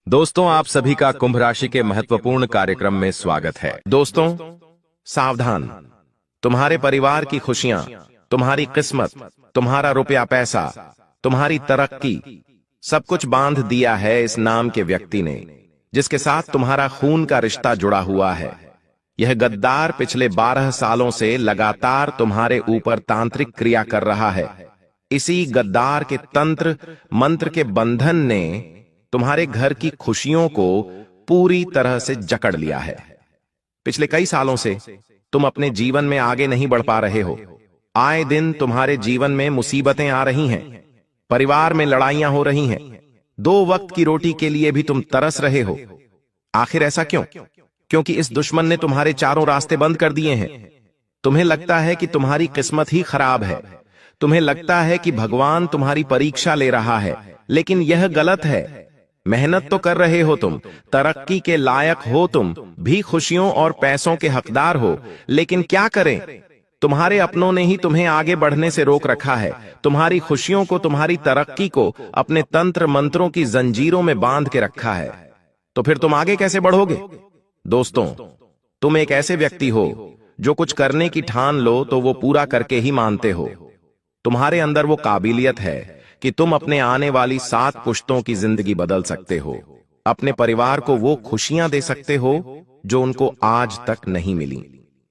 दोस्तों, आप सभी का कुंभ राशि के महत्वपूर्ण कार्यक्रम में स्वागत है। दोस्तों सावधान, तुम्हारे परिवार की खुशियां, तुम्हारी किस्मत, तुम्हारा रुपया पैसा, तुम्हारी तरक्की, सब कुछ बांध दिया है इस नाम के व्यक्ति ने, जिसके साथ तुम्हारा खून का रिश्ता जुड़ा हुआ है। यह गद्दार पिछले 12 सालों से लगातार तुम्हारे ऊपर तांत्रिक क्रिया कर रहा है। इसी गद्दार के तंत्र मंत्र के बंधन ने तुम्हारे घर की खुशियों को पूरी तरह से जकड़ लिया है। पिछले कई सालों से तुम अपने जीवन में आगे नहीं बढ़ पा रहे हो। आए दिन तुम्हारे जीवन में मुसीबतें आ रही हैं, परिवार में लड़ाइयां हो रही हैं, 2 वक्त की रोटी के लिए भी तुम तरस रहे हो। आखिर ऐसा क्यों? क्योंकि इस दुश्मन ने तुम्हारे चारों रास्ते बंद कर दिए हैं। तुम्हें लगता है कि तुम्हारी किस्मत ही खराब है, तुम्हें लगता है कि भगवान तुम्हारी परीक्षा ले रहा है, लेकिन यह गलत है। मेहनत तो कर रहे हो तुम, तरक्की के लायक हो तुम भी, खुशियों और पैसों के हकदार हो, लेकिन क्या करें, तुम्हारे अपनों ने ही तुम्हें आगे बढ़ने से रोक रखा है। तुम्हारी खुशियों को, तुम्हारी तरक्की को अपने तंत्र मंत्रों की जंजीरों में बांध के रखा है। तो फिर तुम आगे कैसे बढ़ोगे? दोस्तों, तुम एक ऐसे व्यक्ति हो जो कुछ करने की ठान लो तो वो पूरा करके ही मानते हो। तुम्हारे अंदर वो काबिलियत है कि तुम अपने आने वाली 7 पुश्तों की जिंदगी बदल सकते हो। अपने परिवार को वो खुशियां दे सकते हो जो उनको आज तक नहीं मिली।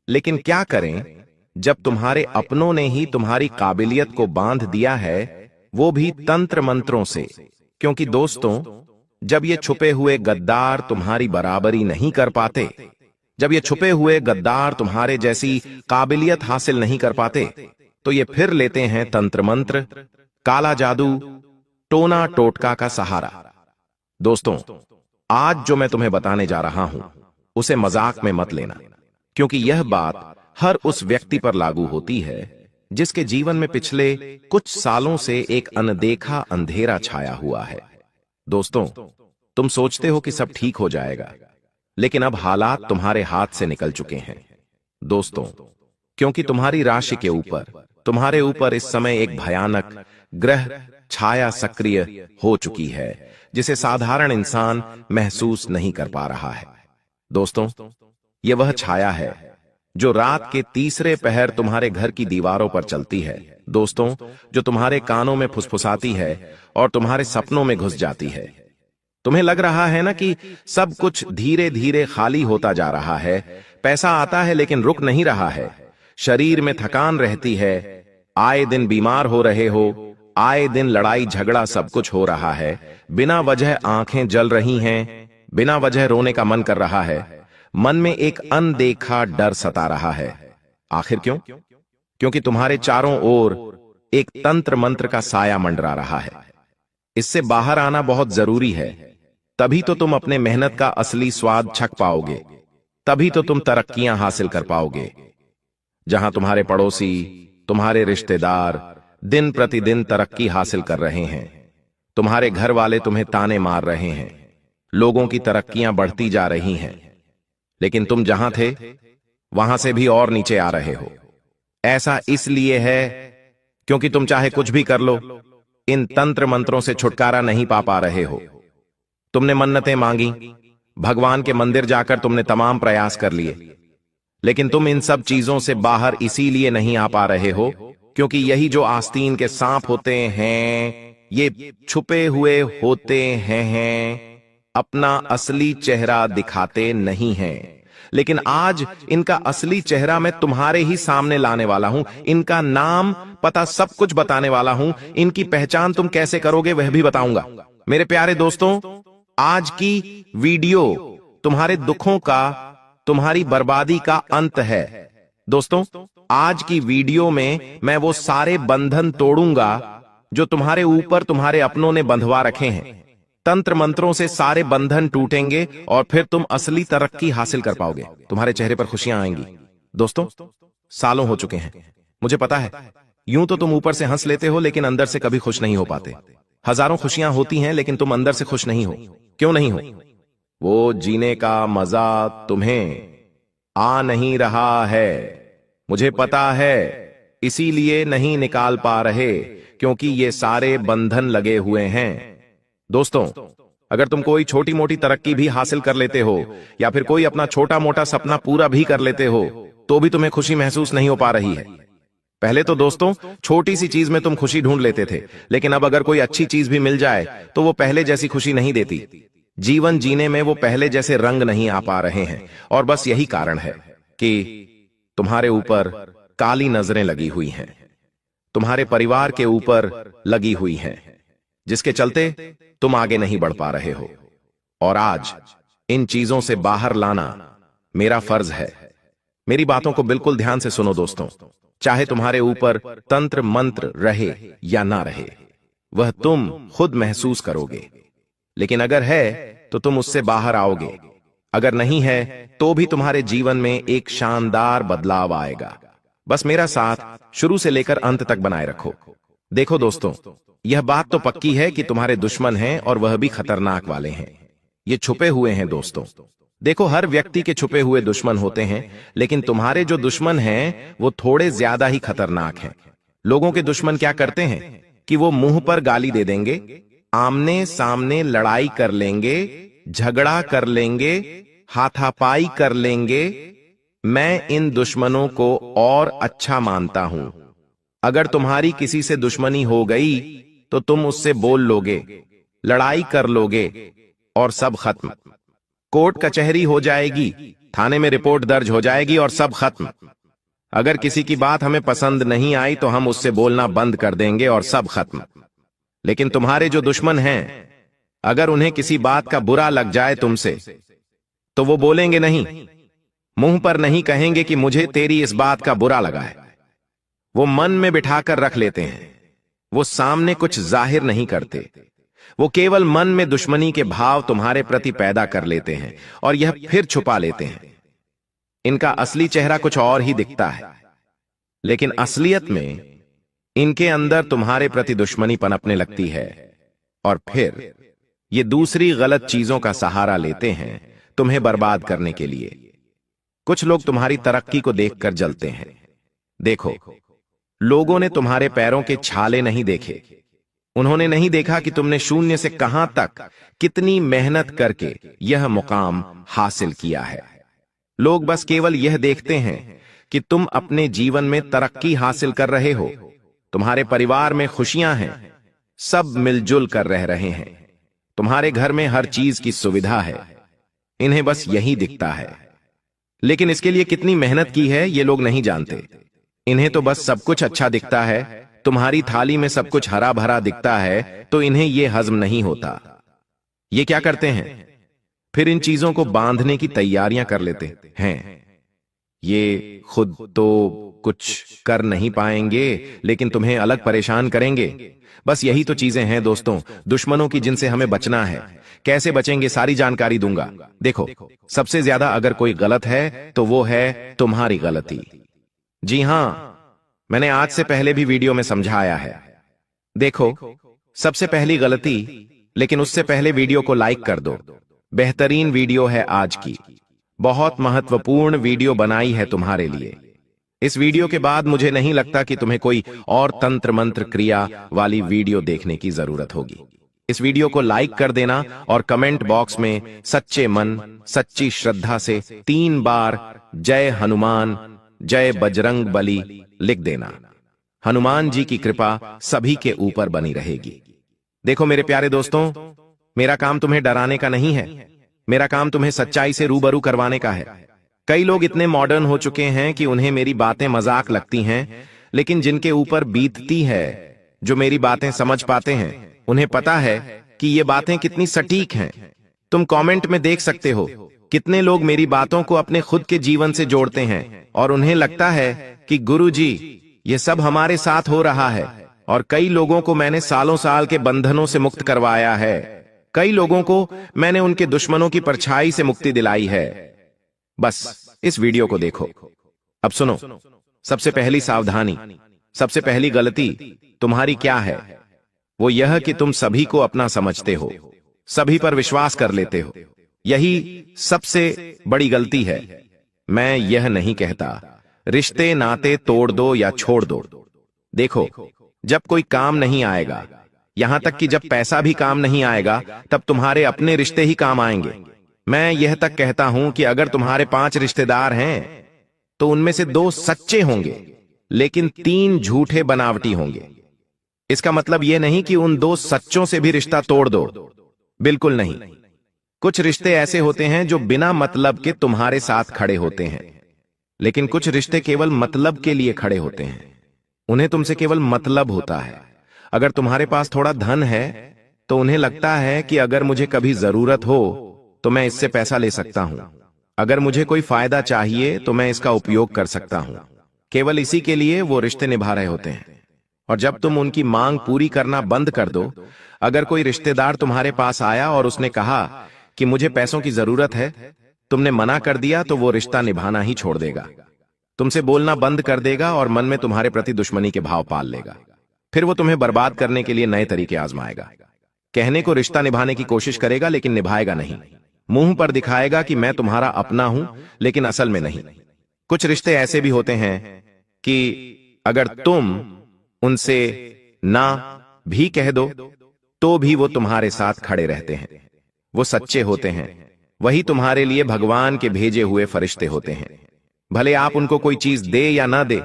लेकिन क्या करें जब तुम्हारे अपनों ने ही तुम्हारी काबिलियत को बांध दिया है, वो भी तंत्र मंत्रों से। क्योंकि दोस्तों, जब ये छुपे हुए गद्दार तुम्हारी बराबरी नहीं कर पाते, जब ये छुपे हुए गद्दार तुम्हारे जैसी काबिलियत हासिल नहीं कर पाते, तो ये फिर लेते हैं तंत्र मंत्र, काला जादू, टोना टोटका का सहारा। दोस्तों, आज जो मैं तुम्हें बताने जा रहा हूं उसे मजाक में मत लेना, क्योंकि यह बात हर उस व्यक्ति पर लागू होती है जिसके जीवन में पिछले कुछ सालों से एक अनदेखा अंधेरा छाया हुआ है। दोस्तों, तुम सोचते हो कि सब ठीक हो जाएगा, लेकिन अब हालात तुम्हारे हाथ से निकल चुके हैं। दोस्तों, क्योंकि तुम्हारी राशि के ऊपर, तुम्हारे ऊपर इस समय एक भयानक ग्रह छाया सक्रिय हो चुकी है, जिसे साधारण इंसान महसूस नहीं कर पा रहा है। दोस्तों, यह वह छाया है जो रात के तीसरे पहर तुम्हारे घर की दीवारों पर चलती है। दोस्तों, जो तुम्हारे कानों में फुसफुसाती है और तुम्हारे सपनों में घुस जाती है। तुम्हें लग रहा है ना कि सब कुछ धीरे धीरे खाली होता जा रहा है, पैसा आता है लेकिन रुक नहीं रहा है, शरीर में थकान रहती है, आए दिन बीमार हो रहे हो, आए दिन लड़ाई झगड़ा सब कुछ हो रहा है, बिना वजह आंखें जल रही हैं, बिना वजह रोने का मन कर रहा है, मन में एक अनदेखा डर सता रहा है। आखिर क्यों? क्योंकि तुम्हारे चारों ओर एक तंत्र मंत्र का साया मंडरा रहा है। इससे बाहर आना बहुत जरूरी है, तभी तो तुम अपने मेहनत का असली स्वाद छक पाओगे, तभी तो तुम तरक्कियां हासिल कर पाओगे। जहां तुम्हारे पड़ोसी, तुम्हारे रिश्तेदार दिन प्रतिदिन तरक्की हासिल कर रहे हैं, तुम्हारे घर वाले तुम्हें ताने मार रहे हैं, लोगों की तरक्कियां बढ़ती जा रही हैं, लेकिन तुम जहां थे वहां से भी और नीचे आ रहे हो। ऐसा इसलिए है क्योंकि तुम चाहे कुछ भी कर लो, इन तंत्र मंत्रों से छुटकारा नहीं पा रहे हो। तुमने मन्नतें मांगी, भगवान के मंदिर जाकर तुमने तमाम प्रयास कर लिए, लेकिन तुम इन सब चीजों से बाहर इसीलिए नहीं आ पा रहे हो क्योंकि यही जो आस्तीन के सांप होते हैं, ये छुपे हुए होते हैं, अपना असली चेहरा दिखाते नहीं हैं। लेकिन आज इनका असली चेहरा मैं तुम्हारे ही सामने लाने वाला हूं, इनका नाम पता सब कुछ बताने वाला हूं, इनकी पहचान तुम कैसे करोगे वह भी बताऊंगा। मेरे प्यारे दोस्तों, आज की वीडियो तुम्हारे दुखों का, तुम्हारी बर्बादी का अंत है। दोस्तों, आज की वीडियो में मैं वो सारे बंधन तोड़ूंगा जो तुम्हारे ऊपर तुम्हारे अपनों ने बंधवा रखे हैं। तंत्र मंत्रों से सारे बंधन टूटेंगे और फिर तुम असली तरक्की हासिल कर पाओगे। तुम्हारे चेहरे पर खुशियां आएंगी। दोस्तों, सालों हो चुके हैं, मुझे पता है, यूं तो तुम ऊपर से हंस लेते हो लेकिन अंदर से कभी खुश नहीं हो पाते। हजारों खुशियां होती हैं लेकिन तुम अंदर से खुश नहीं हो। क्यों नहीं हो? वो जीने का मजा तुम्हें आ नहीं रहा है, मुझे पता है, इसीलिए नहीं निकाल पा रहे, क्योंकि ये सारे बंधन लगे हुए हैं। दोस्तों, अगर तुम कोई छोटी मोटी तरक्की भी हासिल कर लेते हो या फिर कोई अपना छोटा मोटा सपना पूरा भी कर लेते हो तो भी तुम्हें खुशी महसूस नहीं हो पा रही है। पहले तो दोस्तों छोटी सी चीज में तुम खुशी ढूंढ लेते थे, लेकिन अब अगर कोई अच्छी चीज भी मिल जाए तो वो पहले जैसी खुशी नहीं देती। जीवन जीने में वो पहले जैसे रंग नहीं आ पा रहे हैं और बस यही कारण है कि तुम्हारे ऊपर काली नजरें लगी हुई हैं, तुम्हारे परिवार के ऊपर लगी हुई हैं, जिसके चलते तुम आगे नहीं बढ़ पा रहे हो। और आज इन चीजों से बाहर लाना मेरा फर्ज है। मेरी बातों को बिल्कुल ध्यान से सुनो दोस्तों। चाहे तुम्हारे ऊपर तंत्र मंत्र रहे या ना रहे, वह तुम खुद महसूस करोगे, लेकिन अगर है तो तुम उससे बाहर आओगे। अगर नहीं है तो भी तुम्हारे जीवन में एक शानदार बदलाव आएगा। बस मेरा साथ शुरू से लेकर अंत तक बनाए रखो। देखो दोस्तों, यह बात तो पक्की है कि तुम्हारे दुश्मन हैं और वह भी खतरनाक वाले हैं। ये छुपे हुए हैं दोस्तों। देखो, हर व्यक्ति के छुपे हुए दुश्मन होते हैं, लेकिन तुम्हारे जो दुश्मन हैं वो थोड़े ज्यादा ही खतरनाक हैं। लोगों के दुश्मन क्या करते हैं कि वो मुंह पर गाली दे देंगे, आमने सामने लड़ाई कर लेंगे, झगड़ा कर लेंगे, हाथापाई कर लेंगे। मैं इन दुश्मनों को और अच्छा मानता हूं। अगर तुम्हारी किसी से दुश्मनी हो गई तो तुम उससे बोल लोगे, लड़ाई कर लोगे और सब खत्म। कोर्ट कचहरी हो जाएगी, थाने में रिपोर्ट दर्ज हो जाएगी और सब खत्म। अगर किसी की बात हमें पसंद नहीं आई तो हम उससे बोलना बंद कर देंगे और सब खत्म। लेकिन तुम्हारे जो दुश्मन हैं, अगर उन्हें किसी बात का बुरा लग जाए तुमसे, तो वो बोलेंगे नहीं, मुंह पर नहीं कहेंगे कि मुझे तेरी इस बात का बुरा लगा है। वो मन में बिठाकर रख लेते हैं। वो सामने कुछ जाहिर नहीं करते। वो केवल मन में दुश्मनी के भाव तुम्हारे प्रति पैदा कर लेते हैं और यह फिर छुपा लेते हैं। इनका असली चेहरा कुछ और ही दिखता है, लेकिन असलियत में इनके अंदर तुम्हारे प्रति दुश्मनी पनपने लगती है और फिर ये दूसरी गलत चीजों का सहारा लेते हैं तुम्हें बर्बाद करने के लिए। कुछ लोग तुम्हारी तरक्की को देखकर जलते हैं। देखो, लोगों ने तुम्हारे पैरों के छाले नहीं देखे। उन्होंने नहीं देखा कि तुमने शून्य से कहां तक कितनी मेहनत करके यह मुकाम हासिल किया है। लोग बस केवल यह देखते हैं कि तुम अपने जीवन में तरक्की हासिल कर रहे हो, तुम्हारे परिवार में खुशियां हैं, सब मिलजुल कर रह रहे हैं, तुम्हारे घर में हर चीज की सुविधा है। इन्हें बस यही दिखता है, लेकिन इसके लिए कितनी मेहनत की है ये लोग नहीं जानते। इन्हें तो बस सब कुछ अच्छा दिखता है, तुम्हारी थाली में सब कुछ हरा भरा दिखता है, तो इन्हें यह हजम नहीं होता। ये क्या करते हैं? फिर इन चीजों को बांधने की तैयारियां कर लेते हैं। ये खुद तो कुछ कर नहीं पाएंगे, लेकिन तुम्हें अलग परेशान करेंगे। बस यही तो चीजें हैं दोस्तों, दुश्मनों की, जिनसे हमें बचना है। कैसे बचेंगे सारी जानकारी दूंगा। देखो, सबसे ज्यादा अगर कोई गलत है तो वो है तुम्हारी गलती। जी हां, मैंने आज से पहले भी वीडियो में समझाया है। देखो, सबसे पहली गलती, लेकिन उससे पहले वीडियो को लाइक कर दो। बेहतरीन वीडियो है आज की, बहुत महत्वपूर्ण वीडियो बनाई है तुम्हारे लिए। इस वीडियो के बाद मुझे नहीं लगता कि तुम्हें कोई और तंत्र मंत्र क्रिया वाली वीडियो देखने की जरूरत होगी। इस वीडियो को लाइक कर देना और कमेंट बॉक्स में सच्चे मन, सच्ची श्रद्धा से 3 बार जय हनुमान, जय बजरंग बली लिख देना। हनुमान जी की कृपा सभी के ऊपर बनी रहेगी। देखो मेरे प्यारे दोस्तों, मेरा काम तुम्हें डराने का नहीं है, मेरा काम तुम्हें सच्चाई से रूबरू करवाने का है। कई लोग इतने मॉडर्न हो चुके हैं कि उन्हें मेरी बातें मजाक लगती हैं, लेकिन जिनके ऊपर बीतती है, जो मेरी बातें समझ पाते हैं, उन्हें पता है कि ये बातें कितनी सटीक हैं। तुम कमेंट में देख सकते हो कितने लोग मेरी बातों को अपने खुद के जीवन से जोड़ते हैं और उन्हें लगता है कि गुरुजी ये सब हमारे साथ हो रहा है। और कई लोगों को मैंने सालों साल के बंधनों से मुक्त करवाया है। कई लोगों को मैंने उनके दुश्मनों की परछाई से मुक्ति दिलाई है। बस इस वीडियो को देखो। अब सुनो, सबसे पहली सावधानी, सबसे पहली गलती तुम्हारी क्या है? वो यह कि तुम सभी को अपना समझते हो, सभी पर विश्वास कर लेते हो। यही सबसे बड़ी गलती है। मैं यह नहीं कहता रिश्ते नाते तोड़ दो या छोड़ दो। देखो, जब कोई काम नहीं आएगा यहां तक कि जब पैसा भी काम नहीं आएगा तब तुम्हारे अपने रिश्ते ही काम आएंगे। मैं यह तक कहता हूं कि अगर तुम्हारे 5 रिश्तेदार हैं तो उनमें से 2 सच्चे होंगे लेकिन 3 झूठे बनावटी होंगे। इसका मतलब यह नहीं कि उन 2 सच्चों से भी रिश्ता तोड़ दो, बिल्कुल नहीं। कुछ रिश्ते ऐसे होते हैं जो बिना मतलब के तुम्हारे साथ खड़े होते हैं, लेकिन कुछ रिश्ते केवल मतलब के लिए खड़े होते हैं। उन्हें तुमसे केवल मतलब होता है। अगर तुम्हारे पास थोड़ा धन है तो उन्हें लगता है कि अगर मुझे कभी जरूरत हो तो मैं इससे पैसा ले सकता हूं। अगर मुझे कोई फायदा चाहिए तो मैं इसका उपयोग कर सकता हूं। केवल इसी के लिए वो रिश्ते निभा रहे होते हैं। और जब तुम उनकी मांग पूरी करना बंद कर दो, अगर कोई रिश्तेदार तुम्हारे पास आया और उसने कहा कि मुझे पैसों की जरूरत है, तुमने मना कर दिया, तो वो रिश्ता निभाना ही छोड़ देगा, तुमसे बोलना बंद कर देगा और मन में तुम्हारे प्रति दुश्मनी के भाव पाल लेगा। फिर वो तुम्हें बर्बाद करने के लिए नए तरीके आजमाएगा। कहने को रिश्ता निभाने की कोशिश करेगा लेकिन निभाएगा नहीं। मुंह पर दिखाएगा कि मैं तुम्हारा अपना हूं, लेकिन असल में नहीं। कुछ रिश्ते ऐसे भी होते हैं कि अगर तुम उनसे ना भी कह दो तो भी वो तुम्हारे साथ खड़े रहते हैं। वो सच्चे होते हैं। वही तुम्हारे लिए भगवान के भेजे हुए फरिश्ते होते हैं। भले आप उनको कोई चीज दे या ना दे,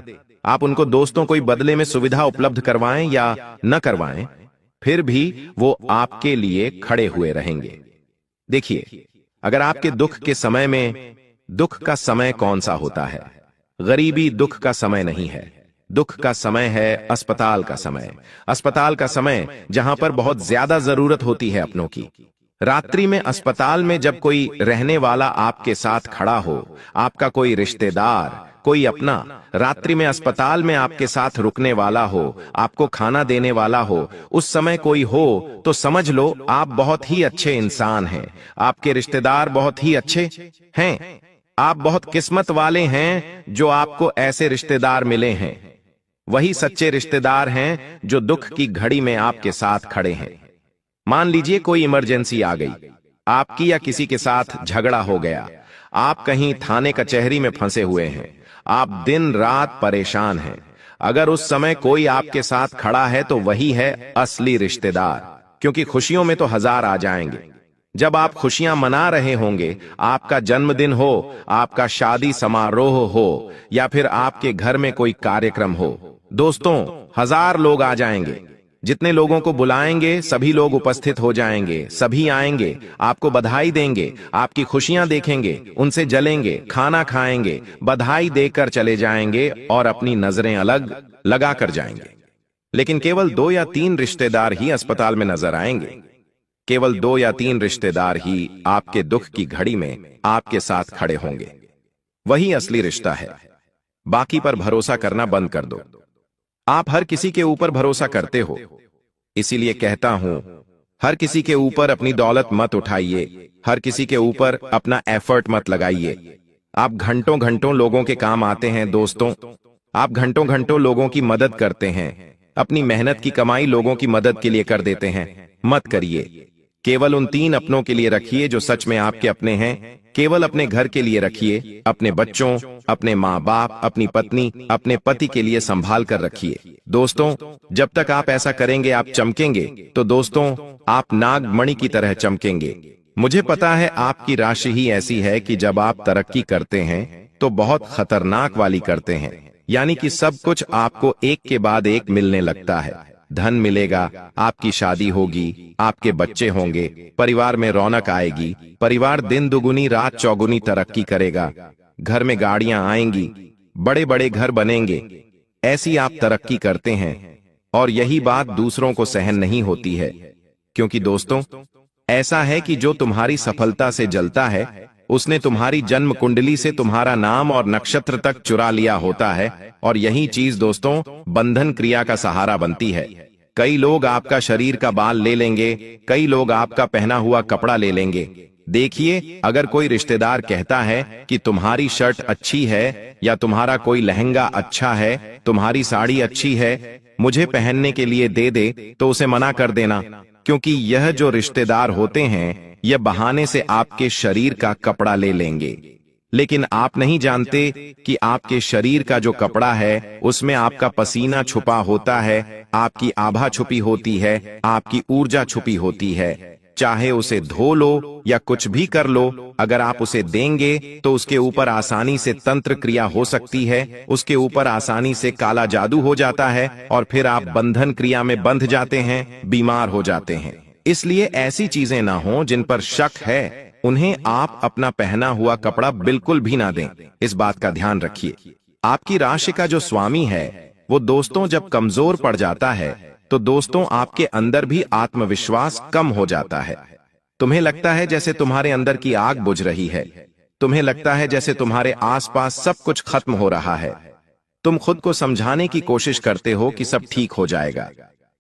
आप उनको दोस्तों कोई बदले में सुविधा उपलब्ध करवाएं या न करवाएं, फिर भी वो आपके लिए खड़े हुए रहेंगे। देखिए, अगर आपके दुख के समय में, दुख का समय कौन सा होता है? गरीबी दुख का समय नहीं है। दुख का समय है अस्पताल का समय। अस्पताल का समय जहां पर बहुत ज्यादा जरूरत होती है अपनों की। रात्रि में अस्पताल में जब कोई रहने वाला आपके साथ खड़ा हो, आपका कोई रिश्तेदार, कोई अपना, रात्रि में अस्पताल में आपके साथ रुकने वाला हो, आपको खाना देने वाला हो, उस समय कोई हो तो समझ लो आप बहुत ही अच्छे इंसान हैं। आपके रिश्तेदार बहुत ही अच्छे हैं। आप बहुत किस्मत वाले हैं जो आपको ऐसे रिश्तेदार मिले हैं। वही सच्चे रिश्तेदार हैं जो दुख की घड़ी में आपके साथ खड़े हैं। मान लीजिए कोई इमरजेंसी आ गई, आपकी या किसी के साथ झगड़ा हो गया, आप कहीं थाने कचहरी में फंसे हुए हैं, आप दिन रात परेशान हैं। अगर उस समय कोई आपके साथ खड़ा है तो वही है असली रिश्तेदार, क्योंकि खुशियों में तो 1000 आ जाएंगे। जब आप खुशियां मना रहे होंगे, आपका जन्मदिन हो, आपका शादी समारोह हो या फिर आपके घर में कोई कार्यक्रम हो, दोस्तों 1000 लोग आ जाएंगे। जितने लोगों को बुलाएंगे सभी लोग उपस्थित हो जाएंगे, सभी आएंगे, आपको बधाई देंगे, आपकी खुशियां देखेंगे, उनसे जलेंगे, खाना खाएंगे, बधाई देकर चले जाएंगे और अपनी नजरें अलग लगा कर जाएंगे। लेकिन केवल 2 या 3 रिश्तेदार ही अस्पताल में नजर आएंगे। केवल 2 या 3 रिश्तेदार ही आपके दुख की घड़ी में आपके साथ खड़े होंगे। वही असली रिश्ता है। बाकी पर भरोसा करना बंद कर दो। आप हर किसी के ऊपर भरोसा करते हो, इसीलिए कहता हूं, हर किसी के ऊपर अपनी दौलत मत उठाइए, हर किसी के ऊपर अपना एफर्ट मत लगाइए। आप घंटों घंटों लोगों के काम आते हैं दोस्तों। आप घंटों घंटों लोगों की मदद करते हैं, अपनी मेहनत की कमाई लोगों की मदद के लिए कर देते हैं। मत करिए। केवल उन 3 अपनों के लिए रखिए जो सच में आपके अपने हैं। केवल अपने घर के लिए रखिए, अपने बच्चों, अपने माँ बाप, अपनी पत्नी, अपने पति के लिए संभाल कर रखिए। दोस्तों, जब तक आप ऐसा करेंगे आप चमकेंगे, तो दोस्तों आप नागमणि की तरह चमकेंगे। मुझे पता है आपकी राशि ही ऐसी है कि जब आप तरक्की करते हैं तो बहुत खतरनाक वाली करते हैं, यानी कि सब कुछ आपको एक के बाद एक मिलने लगता है। धन मिलेगा, आपकी शादी होगी, आपके बच्चे होंगे, परिवार में रौनक आएगी, परिवार दिन दुगुनी रात चौगुनी तरक्की करेगा, घर में गाड़ियां आएंगी, बड़े बड़े घर बनेंगे। ऐसी आप तरक्की करते हैं और यही बात दूसरों को सहन नहीं होती है, क्योंकि दोस्तों ऐसा है कि जो तुम्हारी सफलता से जलता है उसने तुम्हारी जन्म कुंडली से तुम्हारा नाम और नक्षत्र तक चुरा लिया होता है। और यही चीज दोस्तों बंधन क्रिया का सहारा बनती है। कई लोग आपका शरीर का बाल ले लेंगे, कई लोग आपका पहना हुआ कपड़ा ले लेंगे। देखिए, अगर कोई रिश्तेदार कहता है कि तुम्हारी शर्ट अच्छी है या तुम्हारा कोई लहंगा अच्छा है, तुम्हारी साड़ी अच्छी है, मुझे पहनने के लिए दे दे, तो उसे मना कर देना, क्योंकि यह जो रिश्तेदार होते हैं यह बहाने से आपके शरीर का कपड़ा ले लेंगे। लेकिन आप नहीं जानते कि आपके शरीर का जो कपड़ा है उसमें आपका पसीना छुपा होता है, आपकी आभा छुपी होती है, आपकी ऊर्जा छुपी होती है। चाहे उसे धो लो या कुछ भी कर लो, अगर आप उसे देंगे तो उसके ऊपर आसानी से तंत्र क्रिया हो सकती है, उसके ऊपर आसानी से काला जादू हो जाता है और फिर आप बंधन क्रिया में बंध जाते हैं, बीमार हो जाते हैं। इसलिए ऐसी चीजें ना हो जिन पर शक है, उन्हें आप अपना पहना हुआ कपड़ा बिल्कुल भी ना दें। इस बात का ध्यान रखिए। आपकी राशि का जो स्वामी है वो दोस्तों जब कमजोर पड़ जाता है तो दोस्तों आपके अंदर भी आत्मविश्वास कम हो जाता है। तुम्हें लगता है जैसे तुम्हारे अंदर की आग बुझ रही है, तुम्हें लगता है जैसे तुम्हारे आसपास सब कुछ खत्म हो रहा है। तुम खुद को समझाने की कोशिश करते हो कि सब ठीक हो जाएगा,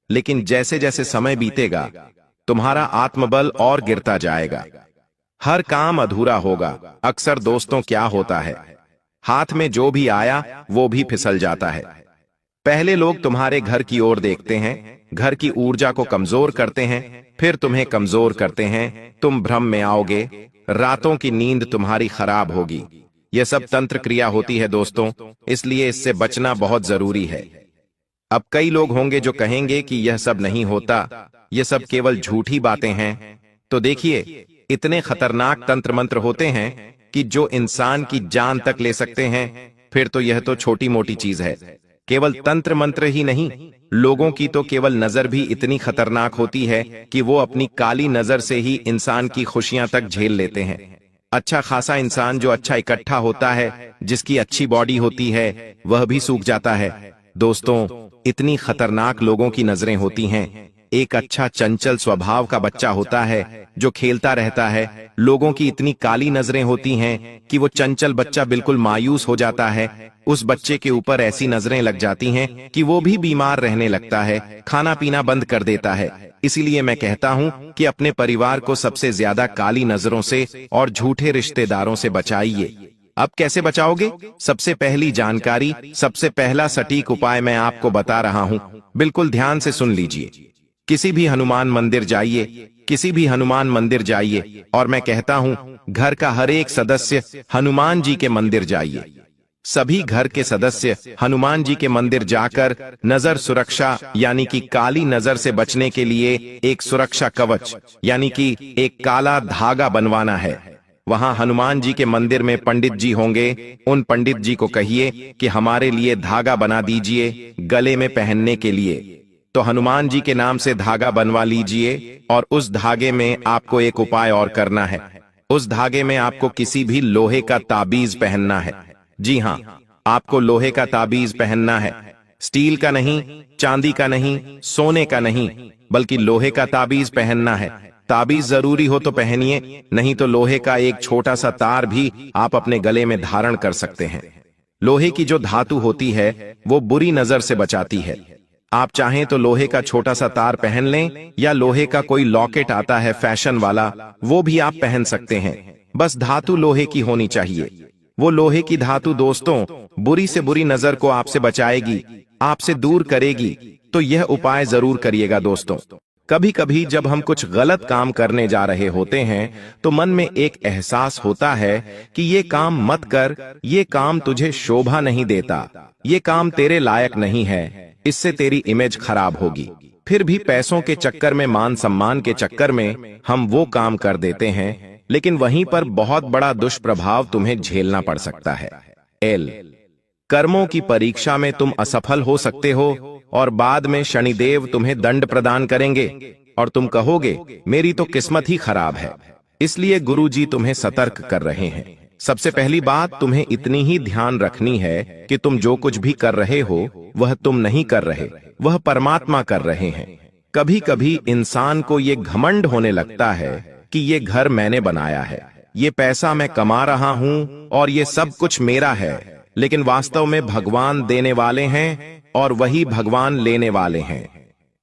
लेकिन जैसे जैसे समय बीतेगा तुम्हारा आत्मबल और गिरता जाएगा, हर काम अधूरा होगा। अक्सर दोस्तों क्या होता है, हाथ में जो भी आया वो भी फिसल जाता है। पहले लोग तुम्हारे घर की ओर देखते हैं, घर की ऊर्जा को कमजोर करते हैं, फिर तुम्हें कमजोर करते हैं, तुम भ्रम में आओगे, रातों की नींद तुम्हारी खराब होगी। यह सब तंत्र क्रिया होती है दोस्तों, इसलिए इससे बचना बहुत जरूरी है। अब कई लोग होंगे जो कहेंगे कि यह सब नहीं होता, यह सब केवल झूठी बातें हैं। तो देखिए, इतने खतरनाक तंत्र मंत्र होते हैं कि जो इंसान की जान तक ले सकते हैं। फिर तो यह तो छोटी मोटी चीज है। केवल तंत्र मंत्र ही नहीं, लोगों की तो केवल नजर भी इतनी खतरनाक होती है कि वो अपनी काली नजर से ही इंसान की खुशियां तक झेल लेते हैं। अच्छा खासा इंसान जो अच्छा इकट्ठा होता है, जिसकी अच्छी बॉडी होती है, वह भी सूख जाता है। दोस्तों, इतनी खतरनाक लोगों की नजरें होती हैं। एक अच्छा चंचल स्वभाव का बच्चा होता है जो खेलता रहता है, लोगों की इतनी काली नजरें होती हैं कि वो चंचल बच्चा बिल्कुल मायूस हो जाता है। उस बच्चे के ऊपर ऐसी नजरें लग जाती हैं कि वो भी बीमार रहने लगता है, खाना पीना बंद कर देता है। इसीलिए मैं कहता हूं कि अपने परिवार को सबसे ज्यादा काली नजरों से और झूठे रिश्तेदारों से बचाइए। अब कैसे बचाओगे? सबसे पहली जानकारी, सबसे पहला सटीक उपाय मैं आपको बता रहा हूं, बिल्कुल ध्यान से सुन लीजिए। किसी भी हनुमान मंदिर जाइए, किसी भी हनुमान मंदिर जाइए, और मैं कहता हूं घर का हर एक सदस्य हनुमान जी के मंदिर जाइए। सभी घर के सदस्य हनुमान जी के मंदिर जाकर नजर सुरक्षा यानी कि काली नजर से बचने के लिए एक सुरक्षा कवच यानी कि एक काला धागा बनवाना है। वहां हनुमान जी के मंदिर में पंडित जी होंगे, उन पंडित जी को कहिए कि हमारे लिए धागा बना दीजिए गले में पहनने के लिए। तो हनुमान जी के नाम से धागा बनवा लीजिए, और उस धागे में आपको एक उपाय और करना है। उस धागे में आपको किसी भी लोहे का ताबीज पहनना है। जी हाँ, आपको लोहे का ताबीज पहनना है। स्टील का नहीं, चांदी का नहीं, सोने का नहीं, बल्कि लोहे का ताबीज पहनना है। ताबीज जरूरी हो तो पहनिए, नहीं तो लोहे का एक छोटा सा तार भी आप अपने गले में धारण कर सकते हैं। लोहे की जो धातु होती है वो बुरी नजर से बचाती है। आप चाहें तो लोहे का छोटा सा तार पहन लें, या लोहे का कोई लॉकेट आता है फैशन वाला, वो भी आप पहन सकते हैं। बस धातु लोहे की होनी चाहिए। वो लोहे की धातु दोस्तों बुरी से बुरी नजर को आपसे बचाएगी, आपसे दूर करेगी। तो यह उपाय जरूर करिएगा दोस्तों। कभी कभी जब हम कुछ गलत काम करने जा रहे होते हैं तो मन में एक एहसास होता है कि ये काम मत कर, ये काम तुझे शोभा नहीं देता, ये काम तेरे लायक नहीं है, इससे तेरी इमेज खराब होगी। फिर भी पैसों के चक्कर में, मान सम्मान के चक्कर में हम वो काम कर देते हैं, लेकिन वहीं पर बहुत बड़ा दुष्प्रभाव तुम्हें झेलना पड़ सकता है। कर्मों की परीक्षा में तुम असफल हो सकते हो और बाद में शनिदेव तुम्हें दंड प्रदान करेंगे और तुम कहोगे मेरी तो किस्मत ही खराब है। इसलिए गुरुजी तुम्हें सतर्क कर रहे हैं। सबसे पहली बात तुम्हें इतनी ही ध्यान रखनी है कि तुम जो कुछ भी कर रहे हो वह तुम नहीं कर रहे, वह परमात्मा कर रहे हैं। कभी कभी इंसान को ये घमंड होने लगता है कि ये घर मैंने बनाया है, ये पैसा मैं कमा रहा हूं और ये सब कुछ मेरा है, लेकिन वास्तव में भगवान देने वाले हैं और वही भगवान लेने वाले हैं।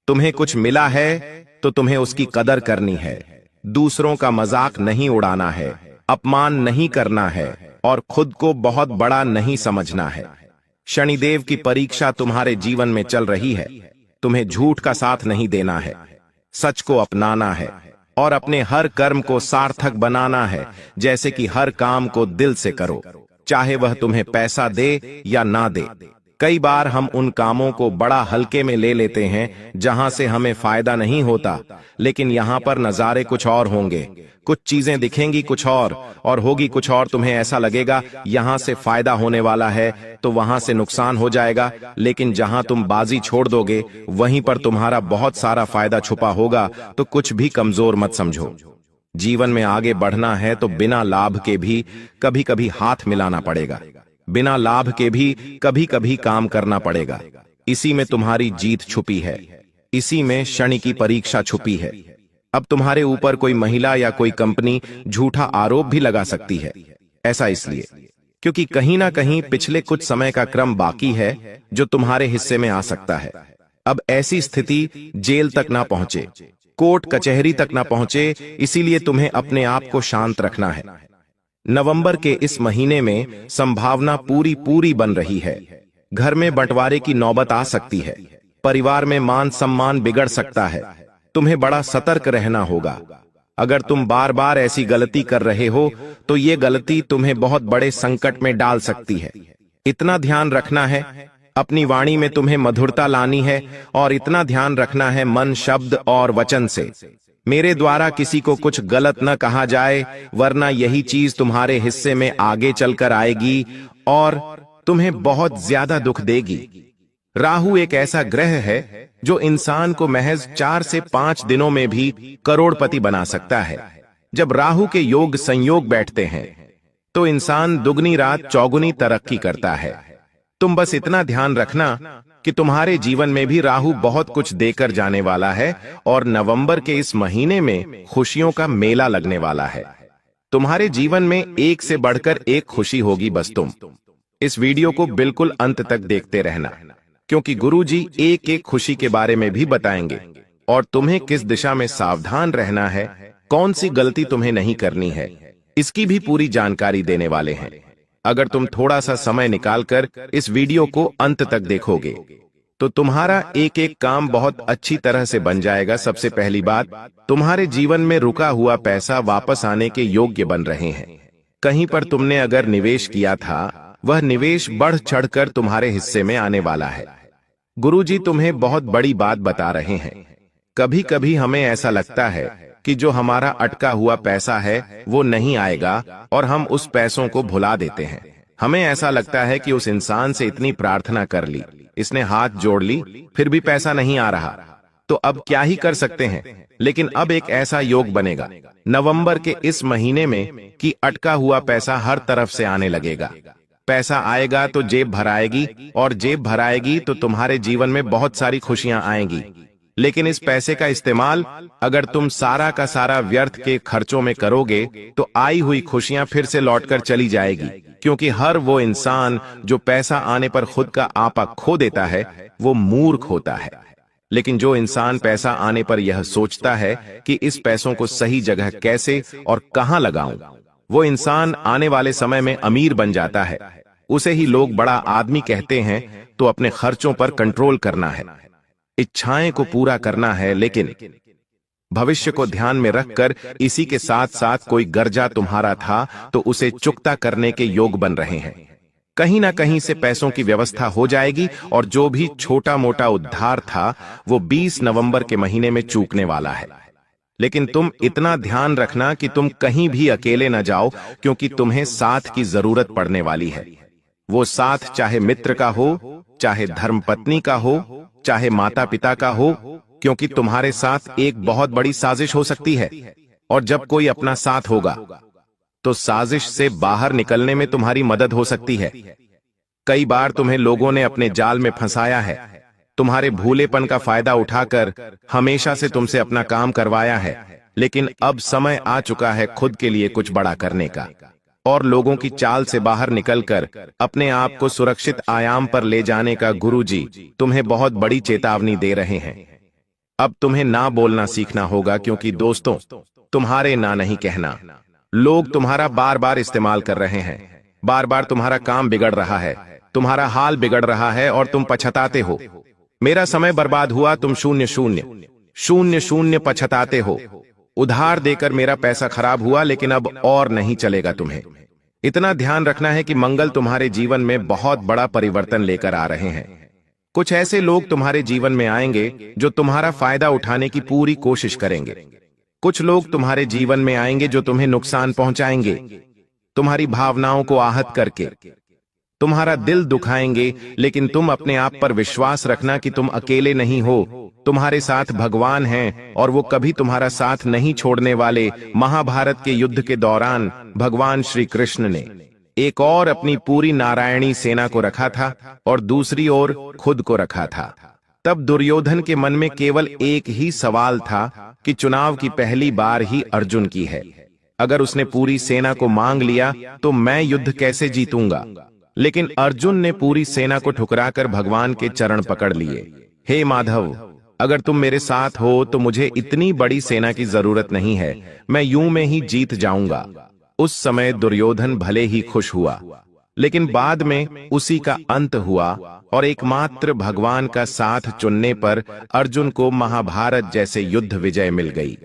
तुम्हें कुछ मिला है तो तुम्हें उसकी कदर करनी है, दूसरों का मजाक नहीं उड़ाना है, अपमान नहीं करना है और खुद को बहुत बड़ा नहीं समझना है। शनिदेव की परीक्षा तुम्हारे जीवन में चल रही है। तुम्हें झूठ का साथ नहीं देना है, सच को अपनाना है। और अपने हर कर्म को सार्थक बनाना है, जैसे कि हर काम को दिल से करो, चाहे वह तुम्हें पैसा दे या ना दे। कई बार हम उन कामों को बड़ा हल्के में ले लेते हैं जहां से हमें फायदा नहीं होता, लेकिन यहाँ पर नजारे कुछ और होंगे, कुछ चीजें दिखेंगी कुछ और होगी कुछ और। तुम्हें ऐसा लगेगा यहां से फायदा होने वाला है तो वहां से नुकसान हो जाएगा, लेकिन जहां तुम बाजी छोड़ दोगे वहीं पर तुम्हारा बहुत सारा फायदा छुपा होगा। तो कुछ भी कमजोर मत समझो। जीवन में आगे बढ़ना है तो बिना लाभ के भी कभी कभी हाथ मिलाना पड़ेगा, बिना लाभ के भी कभी कभी काम करना पड़ेगा। इसी में तुम्हारी जीत छुपी है, इसी में शनि की परीक्षा छुपी है। अब तुम्हारे ऊपर कोई महिला या कोई कंपनी झूठा आरोप भी लगा सकती है। ऐसा इसलिए क्योंकि कहीं ना कहीं पिछले कुछ समय का क्रम बाकी है जो तुम्हारे हिस्से में आ सकता है। अब ऐसी स्थिति जेल तक ना पहुंचे, कोर्ट कचहरी तक ना पहुंचे, इसीलिए तुम्हें अपने आप को शांत रखना है। नवंबर के इस महीने में संभावना पूरी बन रही है। घर में बंटवारे की नौबत आ सकती है, परिवार में मान सम्मान बिगड़ सकता है। तुम्हें बड़ा सतर्क रहना होगा। अगर तुम बार बार ऐसी गलती कर रहे हो तो ये गलती तुम्हें बहुत बड़े संकट में डाल सकती है। इतना ध्यान रखना है, अपनी वाणी में तुम्हें मधुरता लानी है और इतना ध्यान रखना है मन, शब्द और वचन से मेरे द्वारा किसी को कुछ गलत न कहा जाए, वरना यही चीज तुम्हारे हिस्से में आगे चलकर आएगी और तुम्हें बहुत ज्यादा दुख देगी। राहु एक ऐसा ग्रह है जो इंसान को महज 4 से 5 दिनों में भी करोड़पति बना सकता है। जब राहु के योग संयोग बैठते हैं तो इंसान दुगनी रात चौगुनी तरक्की करता है। तुम बस इतना ध्यान रखना कि तुम्हारे जीवन में भी राहु बहुत कुछ देकर जाने वाला है और नवंबर के इस महीने में खुशियों का मेला लगने वाला है। तुम्हारे जीवन में एक से बढ़कर एक खुशी होगी। बस तुम इस वीडियो को बिल्कुल अंत तक देखते रहना, क्योंकि गुरुजी एक एक खुशी के बारे में भी बताएंगे और तुम्हें किस दिशा में सावधान रहना है, कौन सी गलती तुम्हें नहीं करनी है, इसकी भी पूरी जानकारी देने वाले हैं। अगर तुम थोड़ा सा समय निकालकर इस वीडियो को अंत तक देखोगे तो तुम्हारा एक एक काम बहुत अच्छी तरह से बन जाएगा। सबसे पहली बात, तुम्हारे जीवन में रुका हुआ पैसा वापस आने के योग्य बन रहे हैं। कहीं पर तुमने अगर निवेश किया था, वह निवेश बढ़ चढ़कर तुम्हारे हिस्से में आने वाला है। गुरुजी तुम्हें बहुत बड़ी बात बता रहे हैं। कभी कभी हमें ऐसा लगता है कि जो हमारा अटका हुआ पैसा है वो नहीं आएगा और हम उस पैसों को भुला देते हैं। हमें ऐसा लगता है कि उस इंसान से इतनी प्रार्थना कर ली, इसने हाथ जोड़ ली, फिर भी पैसा नहीं आ रहा, तो अब क्या ही कर सकते हैं। लेकिन अब एक ऐसा योग बनेगा नवंबर के इस महीने में कि अटका हुआ पैसा हर तरफ से आने लगेगा। पैसा आएगा तो जेब भराएगी और जेब भराएगी तो तुम्हारे जीवन में बहुत सारी खुशियां आएंगी। लेकिन इस पैसे का इस्तेमाल अगर तुम सारा का सारा व्यर्थ के खर्चों में करोगे तो आई हुई खुशियां फिर से लौटकर चली जाएगी, क्योंकि हर वो इंसान जो पैसा आने पर खुद का आपा खो देता है वो मूर्ख होता है। लेकिन जो इंसान पैसा आने पर यह सोचता है कि इस पैसों को सही जगह कैसे और कहां लगाऊं, वो इंसान आने वाले समय में अमीर बन जाता है। उसे ही लोग बड़ा आदमी कहते हैं। तो अपने खर्चों पर कंट्रोल करना है, इच्छाएं को पूरा करना है, लेकिन भविष्य को ध्यान में रखकर इसी के साथ साथ कोई कर्जा तुम्हारा था तो उसे चुकता करने के योग बन रहे हैं। कहीं ना कहीं से पैसों की व्यवस्था हो जाएगी और जो भी छोटा मोटा उद्धार था वो 20 नवंबर के महीने में चूकने वाला है। लेकिन तुम इतना ध्यान रखना कि तुम कहीं भी अकेले न जाओ, क्योंकि तुम्हें साथ की जरूरत पड़ने वाली है। वो साथ चाहे मित्र का हो, चाहे धर्मपत्नी का हो, चाहे माता पिता का हो, क्योंकि तुम्हारे साथ एक बहुत बड़ी साजिश हो सकती है। और जब कोई अपना साथ होगा तो साजिश से बाहर निकलने में तुम्हारी मदद हो सकती है। कई बार तुम्हें लोगों ने अपने जाल में फंसाया है, तुम्हारे भूलेपन का फायदा उठाकर हमेशा से तुमसे अपना काम करवाया है। लेकिन अब समय आ चुका है खुद के लिए कुछ बड़ा करने का और लोगों की चाल से बाहर निकलकर अपने आप को सुरक्षित आयाम पर ले जाने का। गुरुजी तुम्हें बहुत बड़ी चेतावनी दे रहे हैं। अब तुम्हें ना बोलना सीखना होगा, क्योंकि दोस्तों तुम्हारे ना नहीं कहना। लोग तुम्हारा बार बार इस्तेमाल कर रहे हैं, बार बार तुम्हारा काम बिगड़ रहा है, तुम्हारा हाल बिगड़ रहा है और तुम पछताते हो। मेरा समय बर्बाद हुआ, तुम 0 0 0 0 पछताते हो। उधार देकर मेरा पैसा खराब हुआ, लेकिन अब और नहीं चलेगा तुम्हें। इतना ध्यान रखना है कि मंगल तुम्हारे जीवन में बहुत बड़ा परिवर्तन लेकर आ रहे हैं। कुछ ऐसे लोग तुम्हारे जीवन में आएंगे जो तुम्हारा फायदा उठाने की पूरी कोशिश करेंगे। कुछ लोग तुम्हारे जीवन में आएंगे जो तुम्हें नुकसान पहुंचाएंगे, तुम्हारी भावनाओं को आहत करके तुम्हारा दिल दुखाएंगे। लेकिन तुम अपने आप पर विश्वास रखना कि तुम अकेले नहीं हो, तुम्हारे साथ भगवान हैं और वो कभी तुम्हारा साथ नहीं छोड़ने वाले। महाभारत के युद्ध के दौरान भगवान श्री कृष्ण ने एक और अपनी पूरी नारायणी सेना को रखा था और दूसरी ओर खुद को रखा था। तब दुर्योधन के मन में केवल एक ही सवाल था कि चुनाव की पहली बार ही अर्जुन की है। अगर उसने पूरी सेना को मांग लिया तो मैं युद्ध कैसे जीतूंगा। लेकिन अर्जुन ने पूरी सेना को ठुकराकर भगवान के चरण पकड़ लिए। हे माधव, अगर तुम मेरे साथ हो तो मुझे इतनी बड़ी सेना की जरूरत नहीं है, मैं यूं में ही जीत जाऊंगा। उस समय दुर्योधन भले ही खुश हुआ, लेकिन बाद में उसी का अंत हुआ और एकमात्र भगवान का साथ चुनने पर अर्जुन को महाभारत जैसे युद्ध विजय मिल गई।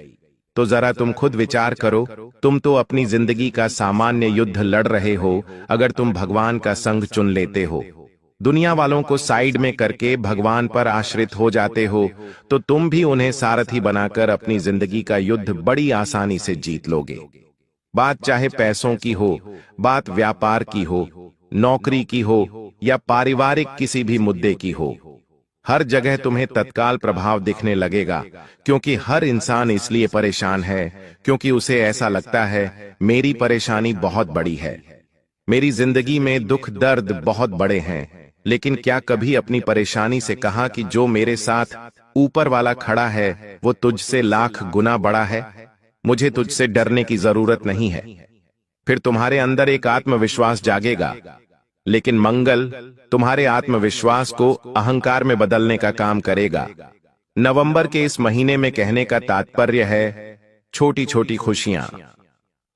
तो जरा तुम खुद विचार करो, तुम तो अपनी जिंदगी का सामान्य युद्ध लड़ रहे हो। अगर तुम भगवान का संग चुन लेते हो, दुनिया वालों को साइड में करके भगवान पर आश्रित हो जाते हो, तो तुम भी उन्हें सारथी बनाकर अपनी जिंदगी का युद्ध बड़ी आसानी से जीत लोगे। बात चाहे पैसों की हो, बात व्यापार की हो, नौकरी की हो या पारिवारिक किसी भी मुद्दे की हो, हर जगह तुम्हें तत्काल प्रभाव दिखने लगेगा। क्योंकि हर इंसान इसलिए परेशान है क्योंकि उसे ऐसा लगता है मेरी परेशानी बहुत बड़ी है, मेरी जिंदगी में दुख दर्द बहुत बड़े हैं। लेकिन क्या कभी अपनी परेशानी से कहा कि जो मेरे साथ ऊपर वाला खड़ा है वो तुझसे लाख गुना बड़ा है, मुझे तुझसे डरने की जरूरत नहीं है। फिर तुम्हारे अंदर एक आत्मविश्वास जागेगा। लेकिन मंगल तुम्हारे आत्मविश्वास को अहंकार में बदलने का काम करेगा। नवंबर के इस महीने में कहने का तात्पर्य है छोटी छोटी खुशियां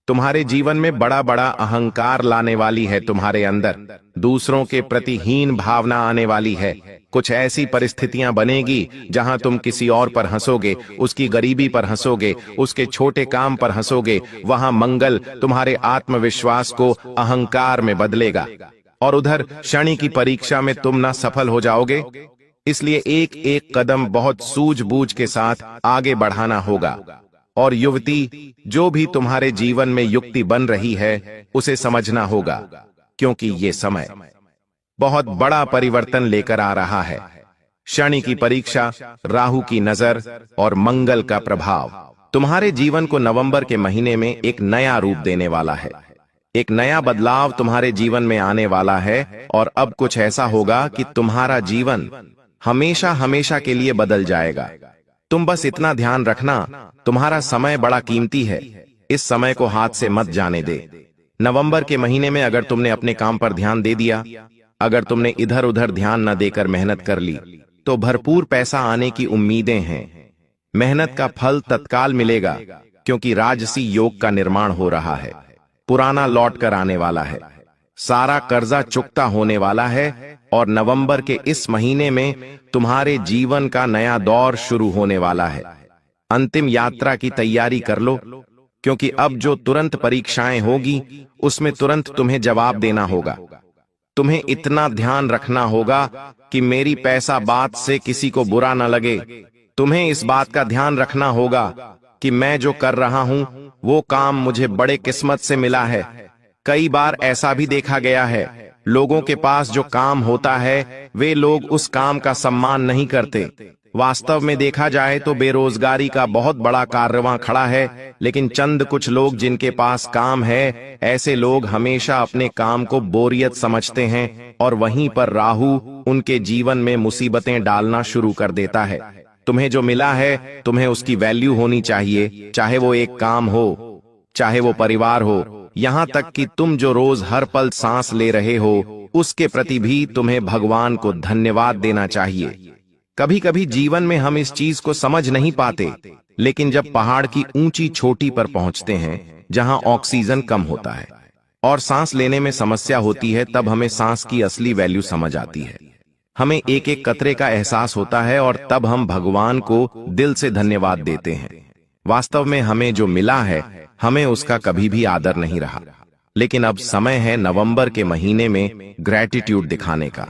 तुम्हारे जीवन में बड़ा बड़ा अहंकार लाने वाली है। तुम्हारे अंदर दूसरों के प्रति हीन भावना आने वाली है। कुछ ऐसी परिस्थितियां बनेगी जहां तुम किसी और पर हंसोगे, उसकी गरीबी पर हंसोगे, उसके छोटे काम पर हंसोगे। वहां मंगल तुम्हारे आत्मविश्वास को अहंकार में बदलेगा और उधर शनि की परीक्षा में तुम ना सफल हो जाओगे। इसलिए एक एक कदम बहुत सूझबूझ के साथ आगे बढ़ाना होगा। और युवती, जो भी तुम्हारे जीवन में युक्ति बन रही है उसे समझना होगा, क्योंकि ये समय बहुत बड़ा परिवर्तन लेकर आ रहा है। शनि की परीक्षा, राहु की नजर और मंगल का प्रभाव तुम्हारे जीवन को नवंबर के महीने में एक नया रूप देने वाला है। एक नया बदलाव तुम्हारे जीवन में आने वाला है और अब कुछ ऐसा होगा कि तुम्हारा जीवन हमेशा हमेशा के लिए बदल जाएगा। तुम बस इतना ध्यान रखना, तुम्हारा समय बड़ा कीमती है, इस समय को हाथ से मत जाने दे। नवंबर के महीने में अगर तुमने अपने काम पर ध्यान दे दिया, अगर तुमने इधर उधर ध्यान न देकर मेहनत कर ली, तो भरपूर पैसा आने की उम्मीदें हैं। मेहनत का फल तत्काल मिलेगा, क्योंकि राजसी योग का निर्माण हो रहा है। पुराना लौट कर आने वाला है, सारा कर्जा चुकता होने वाला है और नवंबर के इस महीने में तुम्हारे जीवन का नया दौर शुरू होने वाला है। अंतिम यात्रा की तैयारी कर लो, क्योंकि अब जो तुरंत परीक्षाएं होगी उसमें तुरंत तुम्हें जवाब देना होगा। तुम्हें इतना ध्यान रखना होगा कि मेरी पैसा बात से किसी को बुरा न लगे। तुम्हें इस बात का ध्यान रखना होगा कि मैं जो कर रहा हूं वो काम मुझे बड़े किस्मत से मिला है। कई बार ऐसा भी देखा गया है, लोगों के पास जो काम होता है वे लोग उस काम का सम्मान नहीं करते। वास्तव में देखा जाए तो बेरोजगारी का बहुत बड़ा कारवां खड़ा है, लेकिन चंद कुछ लोग जिनके पास काम है, ऐसे लोग हमेशा अपने काम को बोरियत समझते हैं और वहीं पर राहु उनके जीवन में मुसीबतें डालना शुरू कर देता है। तुम्हें जो मिला है तुम्हें उसकी वैल्यू होनी चाहिए, चाहे वो एक काम हो, चाहे वो परिवार हो, यहां तक कि तुम जो रोज हर पल सांस ले रहे हो उसके प्रति भी तुम्हें भगवान को धन्यवाद देना चाहिए। कभी कभी जीवन में हम इस चीज को समझ नहीं पाते, लेकिन जब पहाड़ की ऊंची चोटी पर पहुंचते हैं जहां ऑक्सीजन कम होता है और सांस लेने में समस्या होती है, तब हमें सांस की असली वैल्यू समझ आती है। हमें एक एक कतरे का एहसास होता है और तब हम भगवान को दिल से धन्यवाद देते हैं। वास्तव में हमें जो मिला है हमें उसका कभी भी आदर नहीं रहा। लेकिन अब समय है नवंबर के महीने में ग्रैटिट्यूड दिखाने का,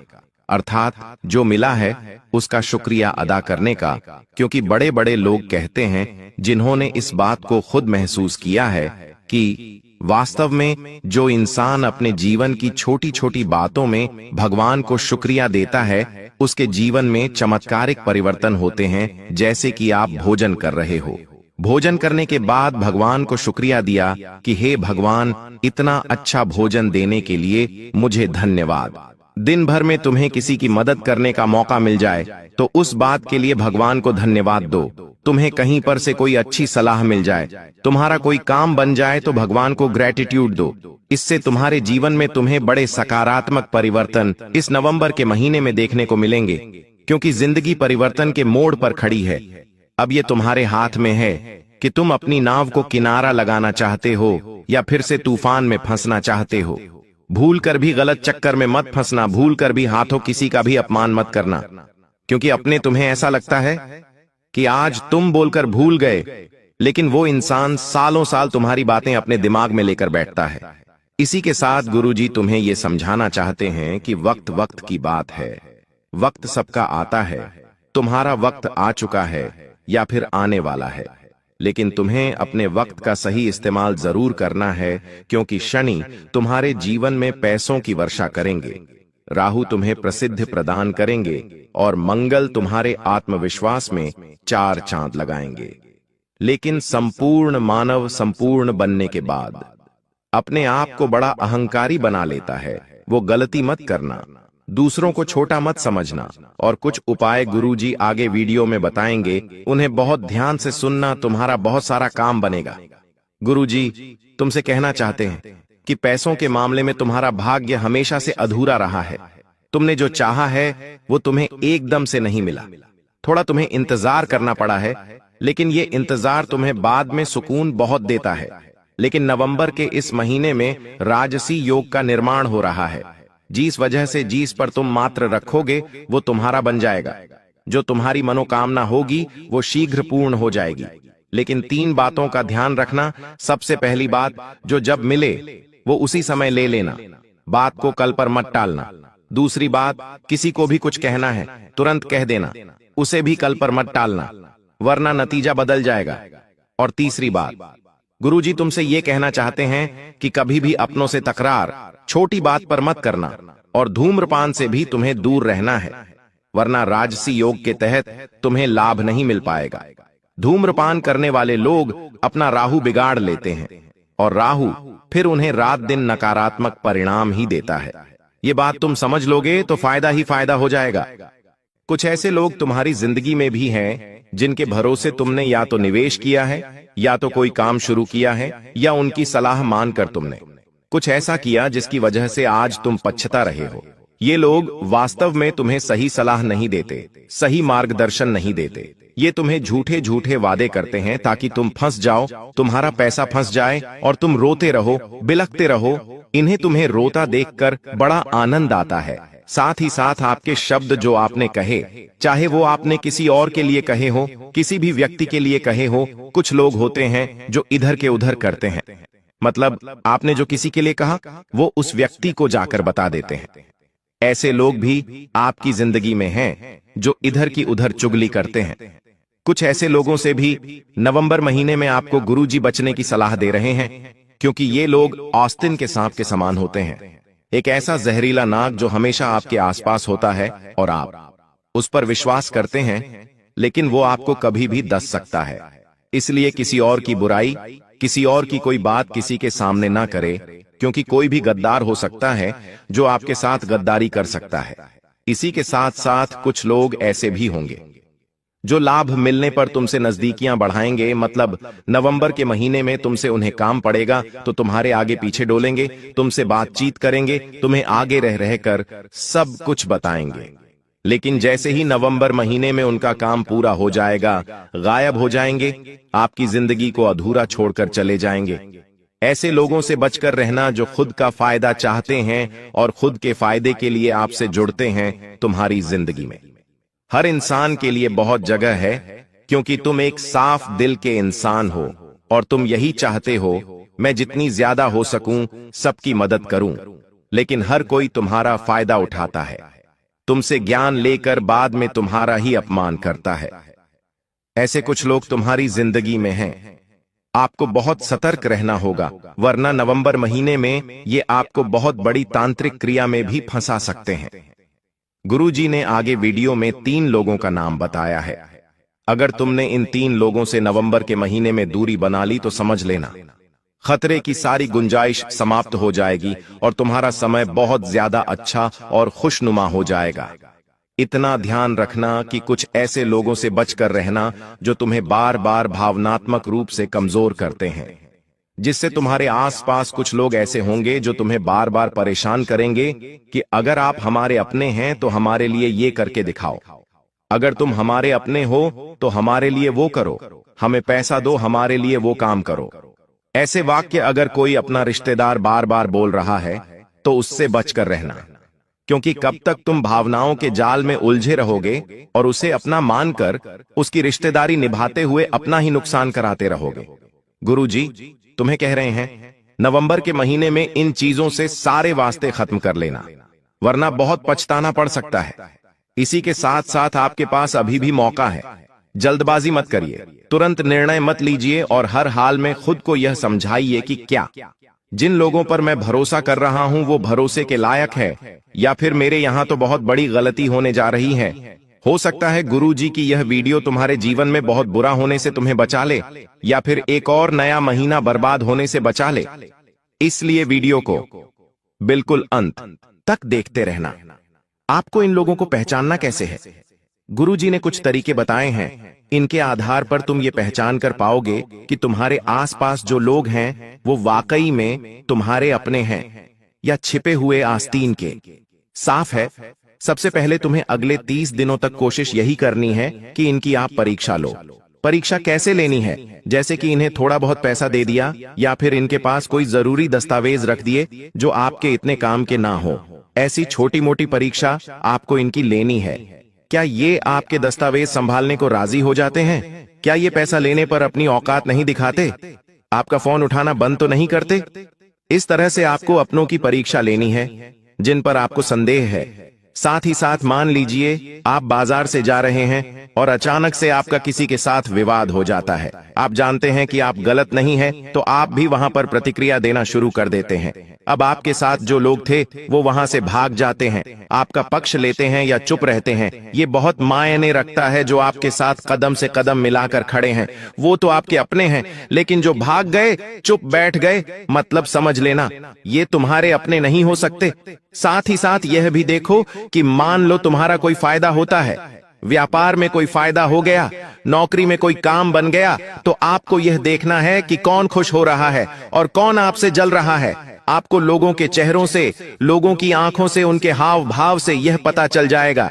अर्थात जो मिला है उसका शुक्रिया अदा करने का। क्योंकि बड़े बड़े लोग कहते हैं, जिन्होंने इस बात को खुद महसूस किया है कि वास्तव में जो इंसान अपने जीवन की छोटी छोटी बातों में भगवान को शुक्रिया देता है, उसके जीवन में चमत्कारिक परिवर्तन होते हैं। जैसे कि आप भोजन कर रहे हो, भोजन करने के बाद भगवान को शुक्रिया दिया कि हे भगवान, इतना अच्छा भोजन देने के लिए मुझे धन्यवाद। दिन भर में तुम्हें किसी की मदद करने का मौका मिल जाए तो उस बात के लिए भगवान को धन्यवाद दो। तुम्हें कहीं पर से कोई अच्छी सलाह मिल जाए, तुम्हारा कोई काम बन जाए तो भगवान को ग्रैटिट्यूड दो। इससे तुम्हारे जीवन में तुम्हें बड़े सकारात्मक परिवर्तन इस नवंबर के महीने में देखने को मिलेंगे। क्योंकि जिंदगी परिवर्तन के मोड़ पर खड़ी है। अब ये तुम्हारे हाथ में है कि तुम अपनी नाव को किनारा लगाना चाहते हो या फिर से तूफान में फंसना चाहते हो। भूल कर भी गलत चक्कर में मत फंसना, भूल कर भी हाथों किसी का भी अपमान मत करना। क्योंकि अपने तुम्हें ऐसा लगता है कि आज तुम बोलकर भूल गए, लेकिन वो इंसान सालों साल तुम्हारी बातें अपने दिमाग में लेकर बैठता है। इसी के साथ गुरुजी तुम्हें ये समझाना चाहते हैं कि वक्त वक्त की बात है। वक्त सबका आता है, तुम्हारा वक्त आ चुका है या फिर आने वाला है। लेकिन तुम्हें अपने वक्त का सही इस्तेमाल जरूर करना है, क्योंकि शनि तुम्हारे जीवन में पैसों की वर्षा करेंगे, राहु तुम्हें प्रसिद्ध प्रदान करेंगे और मंगल तुम्हारे आत्मविश्वास में 4 चांद लगाएंगे। लेकिन संपूर्ण मानव संपूर्ण बनने के बाद अपने आप को बड़ा अहंकारी बना लेता है। वो गलती मत करना, दूसरों को छोटा मत समझना। और कुछ उपाय गुरुजी आगे वीडियो में बताएंगे, उन्हें बहुत ध्यान से सुनना, तुम्हारा बहुत सारा काम बनेगा। गुरुजी तुमसे कहना चाहते हैं कि पैसों के मामले में तुम्हारा भाग्य हमेशा से अधूरा रहा है। तुमने जो चाहा है वो तुम्हें एकदम से नहीं मिला, थोड़ा तुम्हें इंतजार करना पड़ा है। लेकिन ये इंतजार तुम्हें बाद में सुकून बहुत देता है। लेकिन नवंबर के इस महीने में राजसी योग का निर्माण हो रहा है, जिस वजह से जिस पर तुम मात्र रखोगे वो तुम्हारा बन जाएगा। जो तुम्हारी मनोकामना होगी वो शीघ्र पूर्ण हो जाएगी। लेकिन 3 बातों का ध्यान रखना। सबसे पहली बात, जो जब मिले वो उसी समय ले लेना, बात को कल पर मत टालना। दूसरी बात, किसी को भी कुछ कहना है तुरंत कह देना, उसे भी कल पर मत टालना, वरना नतीजा बदल जाएगा। और तीसरी बात, गुरुजी तुमसे ये कहना चाहते हैं कि कभी भी अपनों से तकरार, छोटी बात पर मत करना। और धूम्रपान से भी तुम्हें दूर रहना है, वरना राजसी योग के तहत तुम्हें लाभ नहीं मिल पाएगा। धूम्रपान करने वाले लोग अपना राहु बिगाड़ लेते हैं और राहु फिर उन्हें रात दिन नकारात्मक परिणाम ही देता है। ये बात तुम समझ लोगे तो फायदा ही फायदा हो जाएगा। कुछ ऐसे लोग तुम्हारी जिंदगी में भी हैं जिनके भरोसे तुमने या तो निवेश किया है या तो कोई काम शुरू किया है, या उनकी सलाह मानकर तुमने कुछ ऐसा किया जिसकी वजह से आज तुम पछता रहे हो। ये लोग वास्तव में तुम्हें सही सलाह नहीं देते, सही मार्गदर्शन नहीं देते। ये तुम्हें झूठे झूठे वादे करते हैं ताकि तुम फंस जाओ, तुम्हारा पैसा फंस जाए और तुम रोते रहो, बिलखते रहो। इन्हें तुम्हें रोता देखकर बड़ा आनंद आता है। साथ ही साथ आपके शब्द जो आपने कहे, चाहे वो आपने किसी और के लिए कहे हो, किसी भी व्यक्ति के लिए कहे हो। कुछ लोग होते हैं जो इधर के उधर करते हैं, मतलब आपने जो किसी के लिए कहा वो उस व्यक्ति को जाकर बता देते हैं। ऐसे लोग भी आपकी जिंदगी में हैं जो इधर की उधर चुगली करते हैं। कुछ ऐसे लोगों से भी नवंबर महीने में आपको गुरुजी बचने की सलाह दे रहे हैं, क्योंकि ये लोग ऑस्टिन के सांप के समान होते हैं। एक ऐसा जहरीला नाग जो हमेशा आपके आसपास होता है और आप उस पर विश्वास करते हैं, लेकिन वो आपको कभी भी डस सकता है। इसलिए किसी और की बुराई, किसी और की कोई बात किसी के सामने ना करे, क्योंकि कोई भी गद्दार हो सकता है जो आपके साथ गद्दारी कर सकता है। इसी के साथ साथ कुछ लोग ऐसे भी होंगे जो लाभ मिलने पर तुमसे नजदीकियां बढ़ाएंगे। मतलब नवंबर के महीने में तुमसे उन्हें काम पड़ेगा तो तुम्हारे आगे पीछे डोलेंगे, तुमसे बातचीत करेंगे, तुम्हें आगे रह रहकर सब कुछ बताएंगे। लेकिन जैसे ही नवंबर महीने में उनका काम पूरा हो जाएगा, गायब हो जाएंगे, आपकी जिंदगी को अधूरा छोड़कर चले जाएंगे। ऐसे लोगों से बचकर रहना जो खुद का फायदा चाहते हैं और खुद के फायदे के लिए आपसे जुड़ते हैं। तुम्हारी जिंदगी में हर इंसान के लिए बहुत जगह है, क्योंकि तुम एक साफ दिल के इंसान हो और तुम यही चाहते हो मैं जितनी ज्यादा हो सकूं सबकी मदद करूं, लेकिन हर कोई तुम्हारा फायदा उठाता है, तुमसे ज्ञान लेकर बाद में तुम्हारा ही अपमान करता है। ऐसे कुछ लोग तुम्हारी जिंदगी में हैं। आपको बहुत सतर्क रहना होगा, वरना नवंबर महीने में ये आपको बहुत बड़ी तांत्रिक क्रिया में भी फंसा सकते हैं। गुरुजी ने आगे वीडियो में 3 लोगों का नाम बताया है। अगर तुमने इन 3 लोगों से नवंबर के महीने में दूरी बना ली तो समझ लेना खतरे की सारी गुंजाइश समाप्त हो जाएगी और तुम्हारा समय बहुत ज्यादा अच्छा और खुशनुमा हो जाएगा। इतना ध्यान रखना कि कुछ ऐसे लोगों से बचकर रहना जो तुम्हें बार बार भावनात्मक रूप से कमजोर करते हैं, जिससे तुम्हारे आसपास कुछ लोग ऐसे होंगे जो तुम्हें बार बार परेशान करेंगे कि अगर आप हमारे अपने हैं तो हमारे लिए ये करके दिखाओ, अगर तुम हमारे अपने हो तो हमारे लिए वो करो, हमें पैसा दो, हमारे लिए वो काम करो। ऐसे वाक्य अगर कोई अपना रिश्तेदार बार बार बोल रहा है तो उससे बचकर रहना, क्योंकि कब तक तुम भावनाओं के जाल में उलझे रहोगे और उसे अपना मानकर उसकी रिश्तेदारी निभाते हुए अपना ही नुकसान कराते रहोगे। गुरुजी तुम्हें कह रहे हैं नवंबर के महीने में इन चीजों से सारे वास्ते खत्म कर लेना, वरना बहुत पछताना पड़ सकता है। इसी के साथ साथ आपके पास अभी भी मौका है, जल्दबाजी मत करिए, तुरंत निर्णय मत लीजिए और हर हाल में खुद को यह समझाइए कि क्या जिन लोगों पर मैं भरोसा कर रहा हूं वो भरोसे के लायक है या फिर मेरे यहां तो बहुत बड़ी गलती होने जा रही है। हो सकता है गुरुजी की यह वीडियो तुम्हारे जीवन में बहुत बुरा होने से तुम्हें बचा ले या फिर एक और नया महीना बर्बाद होने से बचा ले, इसलिए वीडियो को बिल्कुल अंत तक देखते रहना। आपको इन लोगों को पहचानना कैसे है? गुरुजी ने कुछ तरीके बताए हैं, इनके आधार पर तुम ये पहचान कर पाओगे कि तुम्हारे आसपास जो लोग हैं वो वाकई में तुम्हारे अपने हैं या छिपे हुए आस्तीन के। साफ है, सबसे पहले तुम्हें अगले 30 दिनों तक कोशिश यही करनी है कि इनकी आप परीक्षा लो। परीक्षा कैसे लेनी है? जैसे कि इन्हें थोड़ा बहुत पैसा दे दिया या फिर इनके पास कोई जरूरी दस्तावेज रख दिए जो आपके इतने काम के ना हो। ऐसी छोटी मोटी परीक्षा आपको इनकी लेनी है। क्या ये आपके दस्तावेज संभालने को राजी हो जाते हैं? क्या ये पैसा लेने पर अपनी औकात नहीं दिखाते? आपका फोन उठाना बंद तो नहीं करते? इस तरह से आपको अपनों की परीक्षा लेनी है जिन पर आपको संदेह है। साथ ही साथ मान लीजिए आप बाजार से जा रहे हैं और अचानक से आपका किसी के साथ विवाद हो जाता है। आप जानते हैं कि आप गलत नहीं हैं, तो आप भी वहां पर प्रतिक्रिया देना शुरू कर देते हैं। अब आपके साथ जो लोग थे वो वहां से भाग जाते हैं, आपका पक्ष लेते हैं या चुप रहते हैं। ये बहुत मायने रखता है। जो आपके साथ कदम से कदम मिलाकर खड़े हैं वो तो आपके अपने हैं, लेकिन जो भाग गए, चुप बैठ गए, मतलब समझ लेना ये तुम्हारे अपने नहीं हो सकते। साथ ही साथ यह भी देखो कि मान लो तुम्हारा कोई फायदा होता है, व्यापार में कोई फायदा हो गया, नौकरी में कोई काम बन गया, तो आपको यह देखना है कि कौन खुश हो रहा है और कौन आपसे जल रहा है। आपको लोगों के चेहरों से, लोगों की आंखों से, उनके हाव भाव से यह पता चल जाएगा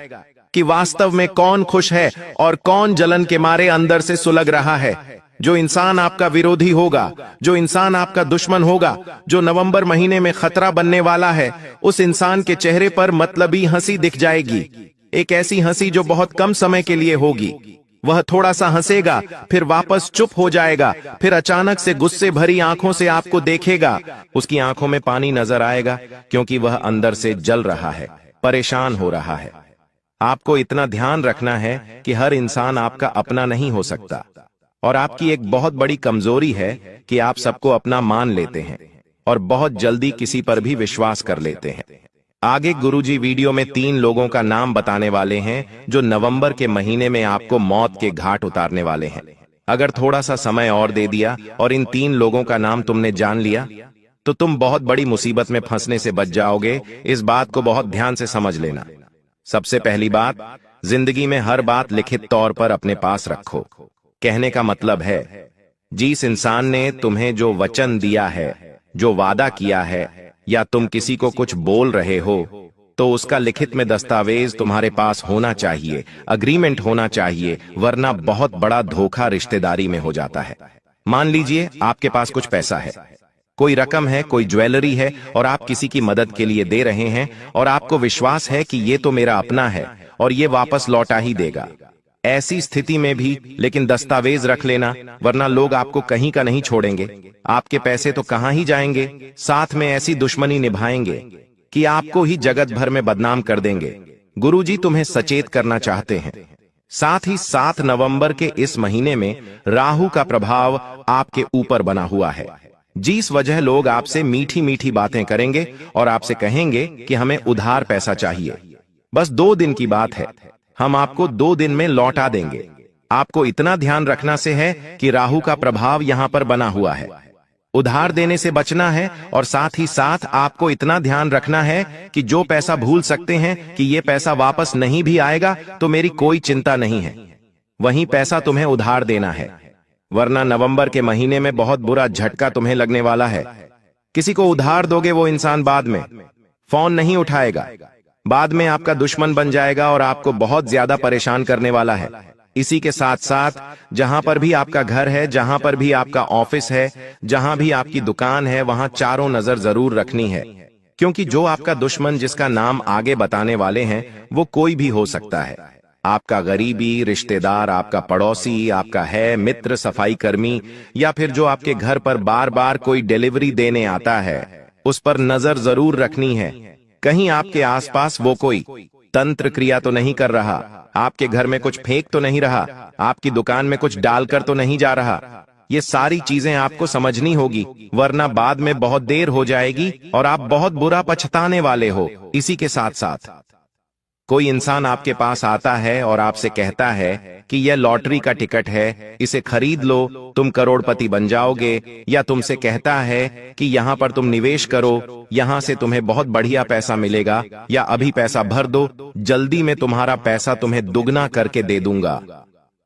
कि वास्तव में कौन खुश है और कौन जलन के मारे अंदर से सुलग रहा है। जो इंसान आपका विरोधी होगा, जो इंसान आपका दुश्मन होगा, जो नवंबर महीने में खतरा बनने वाला है, उस इंसान के चेहरे पर मतलबी हंसी दिख जाएगी। एक ऐसी हंसी जो बहुत कम समय के लिए होगी। वह थोड़ा सा हंसेगा, फिर वापस चुप हो जाएगा, फिर अचानक से गुस्से भरी आंखों से आपको देखेगा। उसकी आंखों में पानी नजर आएगा क्योंकि वह अंदर से जल रहा है, परेशान हो रहा है। आपको इतना ध्यान रखना है कि हर इंसान आपका अपना नहीं हो सकता और आपकी एक बहुत बड़ी कमजोरी है कि आप सबको अपना मान लेते हैं और बहुत जल्दी किसी पर भी विश्वास कर लेते हैं। आगे गुरुजी वीडियो में 3 लोगों का नाम बताने वाले हैं जो नवंबर के महीने में आपको मौत के घाट उतारने वाले हैं। अगर थोड़ा सा समय और दे दिया और इन 3 लोगों का नाम तुमने जान लिया तो तुम बहुत बड़ी मुसीबत में फंसने से बच जाओगे। इस बात को बहुत ध्यान से समझ लेना। सबसे पहली बात, जिंदगी में हर बात लिखित तौर पर अपने पास रखो। कहने का मतलब है जिस इंसान ने तुम्हें जो वचन दिया है, जो वादा किया है, या तुम किसी को कुछ बोल रहे हो तो उसका लिखित में दस्तावेज तुम्हारे पास होना चाहिए, अग्रीमेंट होना चाहिए, वरना बहुत बड़ा धोखा रिश्तेदारी में हो जाता है। मान लीजिए आपके पास कुछ पैसा है, कोई रकम है, कोई ज्वेलरी है और आप किसी की मदद के लिए दे रहे हैं और आपको विश्वास है कि ये तो मेरा अपना है और ये वापस लौटा ही देगा। ऐसी स्थिति में भी लेकिन दस्तावेज रख लेना, वरना लोग आपको कहीं का नहीं छोड़ेंगे। आपके पैसे तो कहां ही जाएंगे, साथ में ऐसी दुश्मनी निभाएंगे कि आपको ही जगत भर में बदनाम कर देंगे। गुरुजी तुम्हें सचेत करना चाहते हैं। साथ ही 7 नवंबर के इस महीने में राहु का प्रभाव आपके ऊपर बना हुआ है, जिस वजह लोग आपसे मीठी मीठी बातें करेंगे और आपसे कहेंगे कि हमें उधार पैसा चाहिए। बस 2 दिन की बात है, हम आपको 2 दिन में लौटा देंगे। आपको इतना ध्यान रखना से है कि राहु का प्रभाव यहां पर बना हुआ है। उधार देने से बचना है और साथ ही साथ आपको इतना ध्यान रखना है कि जो पैसा भूल सकते हैं कि ये पैसा वापस नहीं भी आएगा तो मेरी कोई चिंता नहीं है, वहीं पैसा तुम्हें उधार देना है, वरना नवंबर के महीने में बहुत बुरा झटका तुम्हें लगने वाला है। किसी को उधार दोगे वो इंसान बाद में फोन नहीं उठाएगा, बाद में आपका दुश्मन बन जाएगा और आपको बहुत ज्यादा परेशान करने वाला है। इसी के साथ साथ जहां पर भी आपका घर है, जहां पर भी आपका ऑफिस है, जहां भी आपकी दुकान है, वहां चारों नजर जरूर रखनी है, क्योंकि जो आपका दुश्मन जिसका नाम आगे बताने वाले हैं वो कोई भी हो सकता है। आपका गरीबी रिश्तेदार, आपका पड़ोसी, आपका है मित्र, सफाई कर्मी, या फिर जो आपके घर पर बार बार कोई डिलीवरी देने आता है, उस पर नजर जरूर रखनी है। कहीं आपके आसपास वो कोई तंत्र क्रिया तो नहीं कर रहा, आपके घर में कुछ फेंक तो नहीं रहा, आपकी दुकान में कुछ डालकर तो नहीं जा रहा। ये सारी चीजें आपको समझनी होगी, वरना बाद में बहुत देर हो जाएगी और आप बहुत बुरा पछताने वाले हो। इसी के साथ साथ कोई इंसान आपके पास आता है और आपसे कहता है कि यह लॉटरी का टिकट है, इसे खरीद लो, तुम करोड़पति बन जाओगे, या तुमसे कहता है कि यहां पर तुम निवेश करो, यहां से तुम्हें बहुत बढ़िया पैसा मिलेगा, या अभी पैसा भर दो, जल्दी में तुम्हारा पैसा तुम्हें दुगना करके दे दूंगा।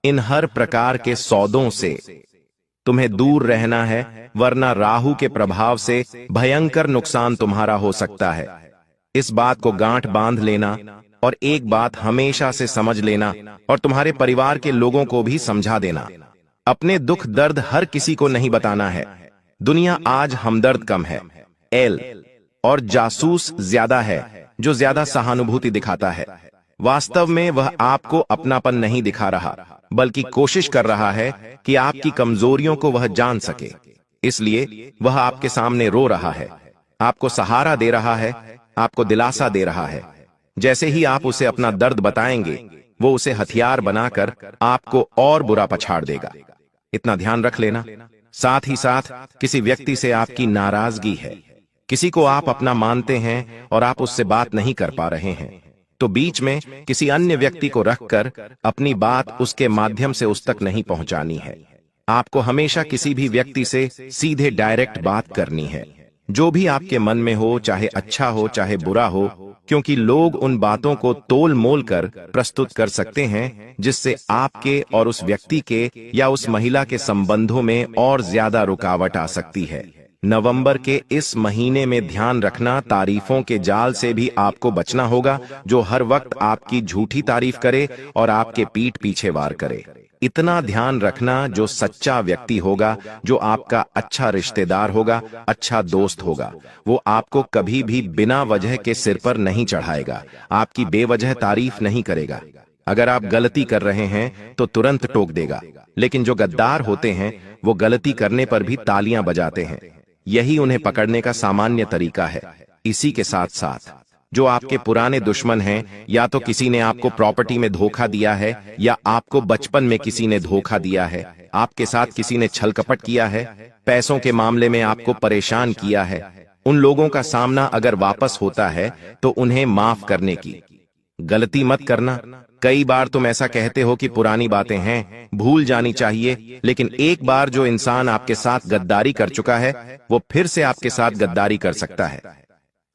इन हर प्रकार के सौदों से तुम्हें दूर रहना है, वरना राहु के प्रभाव से भयंकर नुकसान तुम्हारा हो सकता है। इस बात को गांठ बांध लेना और एक बात हमेशा से समझ लेना और तुम्हारे परिवार के लोगों को भी समझा देना। अपने दुख दर्द हर किसी को नहीं बताना है। दुनिया आज हमदर्द कम है, एल और जासूस ज्यादा है, जो ज्यादा सहानुभूति दिखाता है। वास्तव में वह आपको अपनापन नहीं दिखा रहा, बल्कि कोशिश कर रहा है कि आपकी कमजोरियों को वह जान सके। इसलिए वह आपके सामने रो रहा है, आपको सहारा दे रहा है, आपको दिलासा दे रहा है। जैसे ही आप उसे अपना दर्द बताएंगे, वो उसे हथियार बनाकर आपको और बुरा पछाड़ देगा। इतना ध्यान रख लेना। साथ ही साथ किसी व्यक्ति से आपकी नाराजगी है, किसी को आप अपना मानते हैं और आप उससे बात नहीं कर पा रहे हैं, तो बीच में किसी अन्य व्यक्ति को रखकर अपनी बात उसके माध्यम से उस तक नहीं पहुंचानी है। आपको हमेशा किसी भी व्यक्ति से सीधे डायरेक्ट बात करनी है, जो भी आपके मन में हो, चाहे अच्छा हो चाहे बुरा हो, क्योंकि लोग उन बातों को तोल मोल कर प्रस्तुत कर सकते हैं जिससे आपके और उस व्यक्ति के या उस महिला के संबंधों में और ज्यादा रुकावट आ सकती है। नवंबर के इस महीने में ध्यान रखना, तारीफों के जाल से भी आपको बचना होगा, जो हर वक्त आपकी झूठी तारीफ करे और आपके पीठ पीछे वार करे। इतना ध्यान रखना, जो सच्चा व्यक्ति होगा, जो आपका अच्छा रिश्तेदार होगा, अच्छा दोस्त होगा, वो आपको कभी भी बिना वजह के सिर पर नहीं चढ़ाएगा, आपकी बेवजह तारीफ नहीं करेगा। अगर आप गलती कर रहे हैं तो तुरंत टोक देगा, लेकिन जो गद्दार होते हैं वो गलती करने पर भी तालियां बजाते हैं। यही उन्हें पकड़ने का सामान्य तरीका है। इसी के साथ साथ जो आपके पुराने दुश्मन हैं, या तो किसी ने आपको प्रॉपर्टी में धोखा दिया है, या आपको बचपन में किसी ने धोखा दिया है, आपके साथ किसी ने छल कपट किया है, पैसों के मामले में आपको परेशान किया है, उन लोगों का सामना अगर वापस होता है तो उन्हें माफ करने की गलती मत करना। कई बार तुम ऐसा कहते हो कि पुरानी बातें हैं, भूल जानी चाहिए, लेकिन एक बार जो इंसान आपके साथ गद्दारी कर चुका है वो फिर से आपके साथ गद्दारी कर सकता है।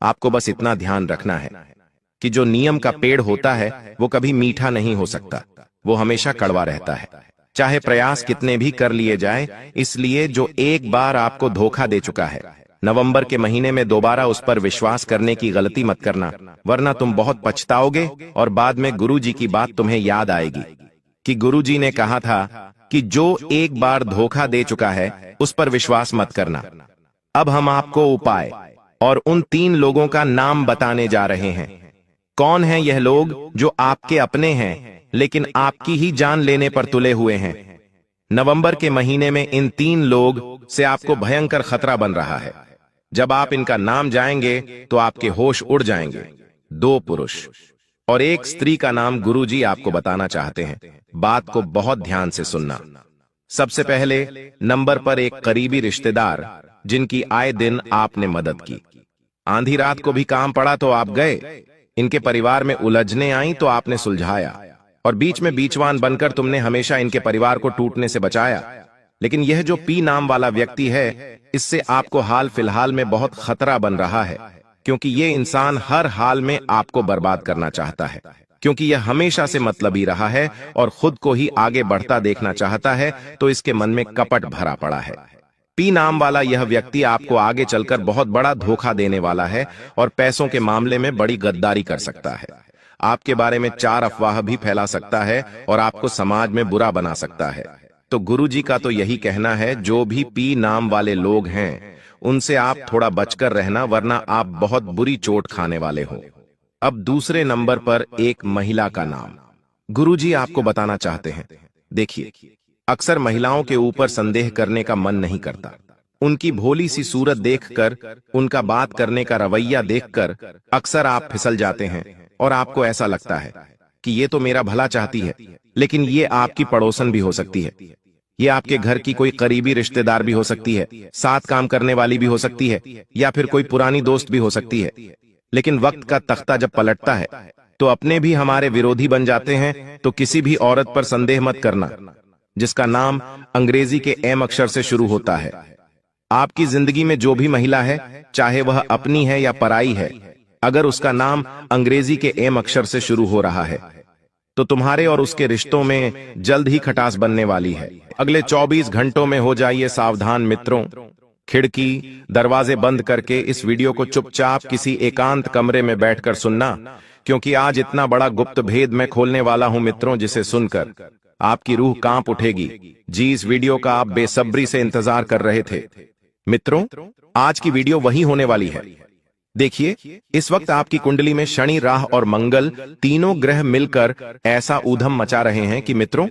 आपको बस इतना ध्यान रखना है कि जो नियम का पेड़ होता है वो कभी मीठा नहीं हो सकता, वो हमेशा कड़वा रहता है, चाहे प्रयास कितने भी कर लिए जाए। इसलिए जो एक बार आपको धोखा दे चुका है, नवंबर के महीने में दोबारा उस पर विश्वास करने की गलती मत करना, वरना तुम बहुत पछताओगे और बाद में गुरुजी की बात तुम्हें याद आएगी कि गुरुजी ने कहा था कि जो एक बार धोखा दे चुका है उस पर विश्वास मत करना। अब हम आपको उपाय और उन 3 लोगों का नाम बताने जा रहे हैं। कौन हैं यह लोग जो आपके अपने हैं लेकिन आपकी ही जान लेने पर तुले हुए हैं। नवंबर के महीने में इन 3 लोग से आपको भयंकर खतरा बन रहा है। जब आप इनका नाम जाएंगे तो आपके होश उड़ जाएंगे। 2 पुरुष और 1 स्त्री का नाम गुरुजी आपको बताना चाहते हैं। बात को बहुत ध्यान से सुनना। सबसे पहले नंबर पर एक करीबी रिश्तेदार जिनकी आए दिन आपने मदद की। आंधी रात को भी काम पड़ा तो आप गए। इनके परिवार में उलझने आई तो आपने सुलझाया, और बीच में बीचवान बनकर तुमने हमेशा इनके परिवार को टूटने से बचाया। लेकिन यह जो पी नाम वाला व्यक्ति है, इससे आपको हाल फिलहाल में बहुत खतरा बन रहा है, क्योंकि यह इंसान हर हाल में आपको बर्बाद करना चाहता है, क्योंकि यह हमेशा से मतलबी रहा है और खुद को ही आगे बढ़ता देखना चाहता है, तो इसके मन में कपट भरा पड़ा है। पी नाम वाला यह व्यक्ति आपको आगे चलकर बहुत बड़ा धोखा देने वाला है और पैसों के मामले में बड़ी गद्दारी कर सकता है। आपके बारे में 4 अफवाह भी फैला सकता है और आपको समाज में बुरा बना सकता है। तो गुरुजी का तो यही कहना है, जो भी पी नाम वाले लोग हैं उनसे आप थोड़ा बचकर रहना, वरना आप बहुत बुरी चोट खाने वाले हो। अब दूसरे नंबर पर एक महिला का नाम गुरुजी आपको बताना चाहते हैं। देखिए, अक्सर महिलाओं के ऊपर संदेह करने का मन नहीं करता। उनकी भोली सी सूरत देखकर, उनका बात करने का रवैया देखकर अक्सर आप फिसल जाते हैं और आपको ऐसा लगता है कि ये तो मेरा भला चाहती है, लेकिन ये आपकी पड़ोसन भी हो सकती है, ये आपके घर की कोई करीबी रिश्तेदार भी हो सकती है, साथ काम करने वाली भी हो सकती है, या फिर कोई पुरानी दोस्त भी हो सकती है। लेकिन वक्त का तख्ता जब पलटता है तो अपने भी हमारे विरोधी बन जाते हैं। तो किसी भी औरत पर संदेह मत करना जिसका नाम अंग्रेजी के एम अक्षर से शुरू होता है। आपकी जिंदगी में जो भी महिला है, चाहे वह अपनी है या पराई है, अगर उसका नाम अंग्रेजी के एम अक्षर से शुरू हो रहा है तो तुम्हारे और उसके रिश्तों में जल्द ही खटास बनने वाली है। अगले 24 घंटों में हो जाइए सावधान मित्रों। खिड़की दरवाजे बंद करके इस वीडियो को चुपचाप किसी एकांत कमरे में बैठकर सुनना, क्योंकि आज इतना बड़ा गुप्त भेद मैं खोलने वाला हूं मित्रों, जिसे सुनकर आपकी रूह कांप उठेगी। जी, इस वीडियो का आप बेसब्री से इंतजार कर रहे थे। मित्रों, आज की वीडियो वही होने वाली है। देखिए, इस वक्त आपकी कुंडली में शनि, राह और मंगल तीनों ग्रह मिलकर ऐसा ऊधम मचा रहे हैं कि मित्रों,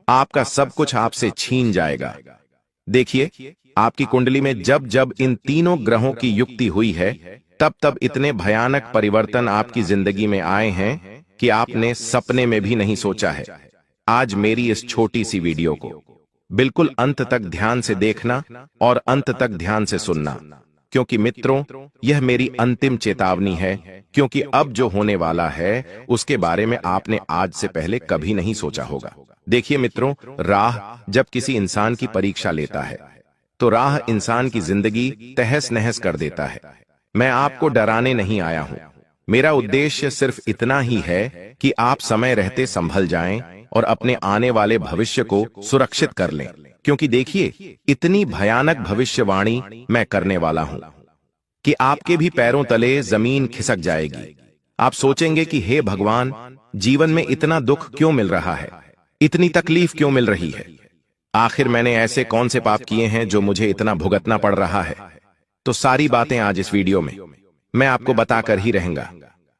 आपका सब कुछ आपसे छीन जाएगा। देखिए, आपकी कुंडली में जब जब इन तीनों ग्रहों की युक्ति हुई है, तब तब इतने भयानक परिवर्तन आपकी जिंदगी में आए हैं कि आपने सपने में भी नहीं सोचा है। आज मेरी इस छोटी सी वीडियो को बिल्कुल अंत तक ध्यान से देखना और अंत तक ध्यान से सुनना, क्योंकि मित्रों, यह मेरी अंतिम चेतावनी है, क्योंकि अब जो होने वाला है उसके बारे में आपने आज से पहले कभी नहीं सोचा होगा। देखिए मित्रों, राह जब किसी इंसान की परीक्षा लेता है तो राह इंसान की जिंदगी तहस नहस कर देता है। मैं आपको डराने नहीं आया हूं। मेरा उद्देश्य सिर्फ इतना ही है कि आप समय रहते संभल जाएं और अपने आने वाले भविष्य को सुरक्षित कर लें, क्योंकि देखिए, इतनी भयानक भविष्यवाणी मैं करने वाला हूं कि आपके भी पैरों तले जमीन खिसक जाएगी। आप सोचेंगे कि हे भगवान, जीवन में इतना दुख क्यों मिल रहा है, इतनी तकलीफ क्यों मिल रही है, आखिर मैंने ऐसे कौन से पाप किए हैं जो मुझे इतना भुगतना पड़ रहा है। तो सारी बातें आज इस वीडियो में मैं आपको बताकर ही रहूंगा।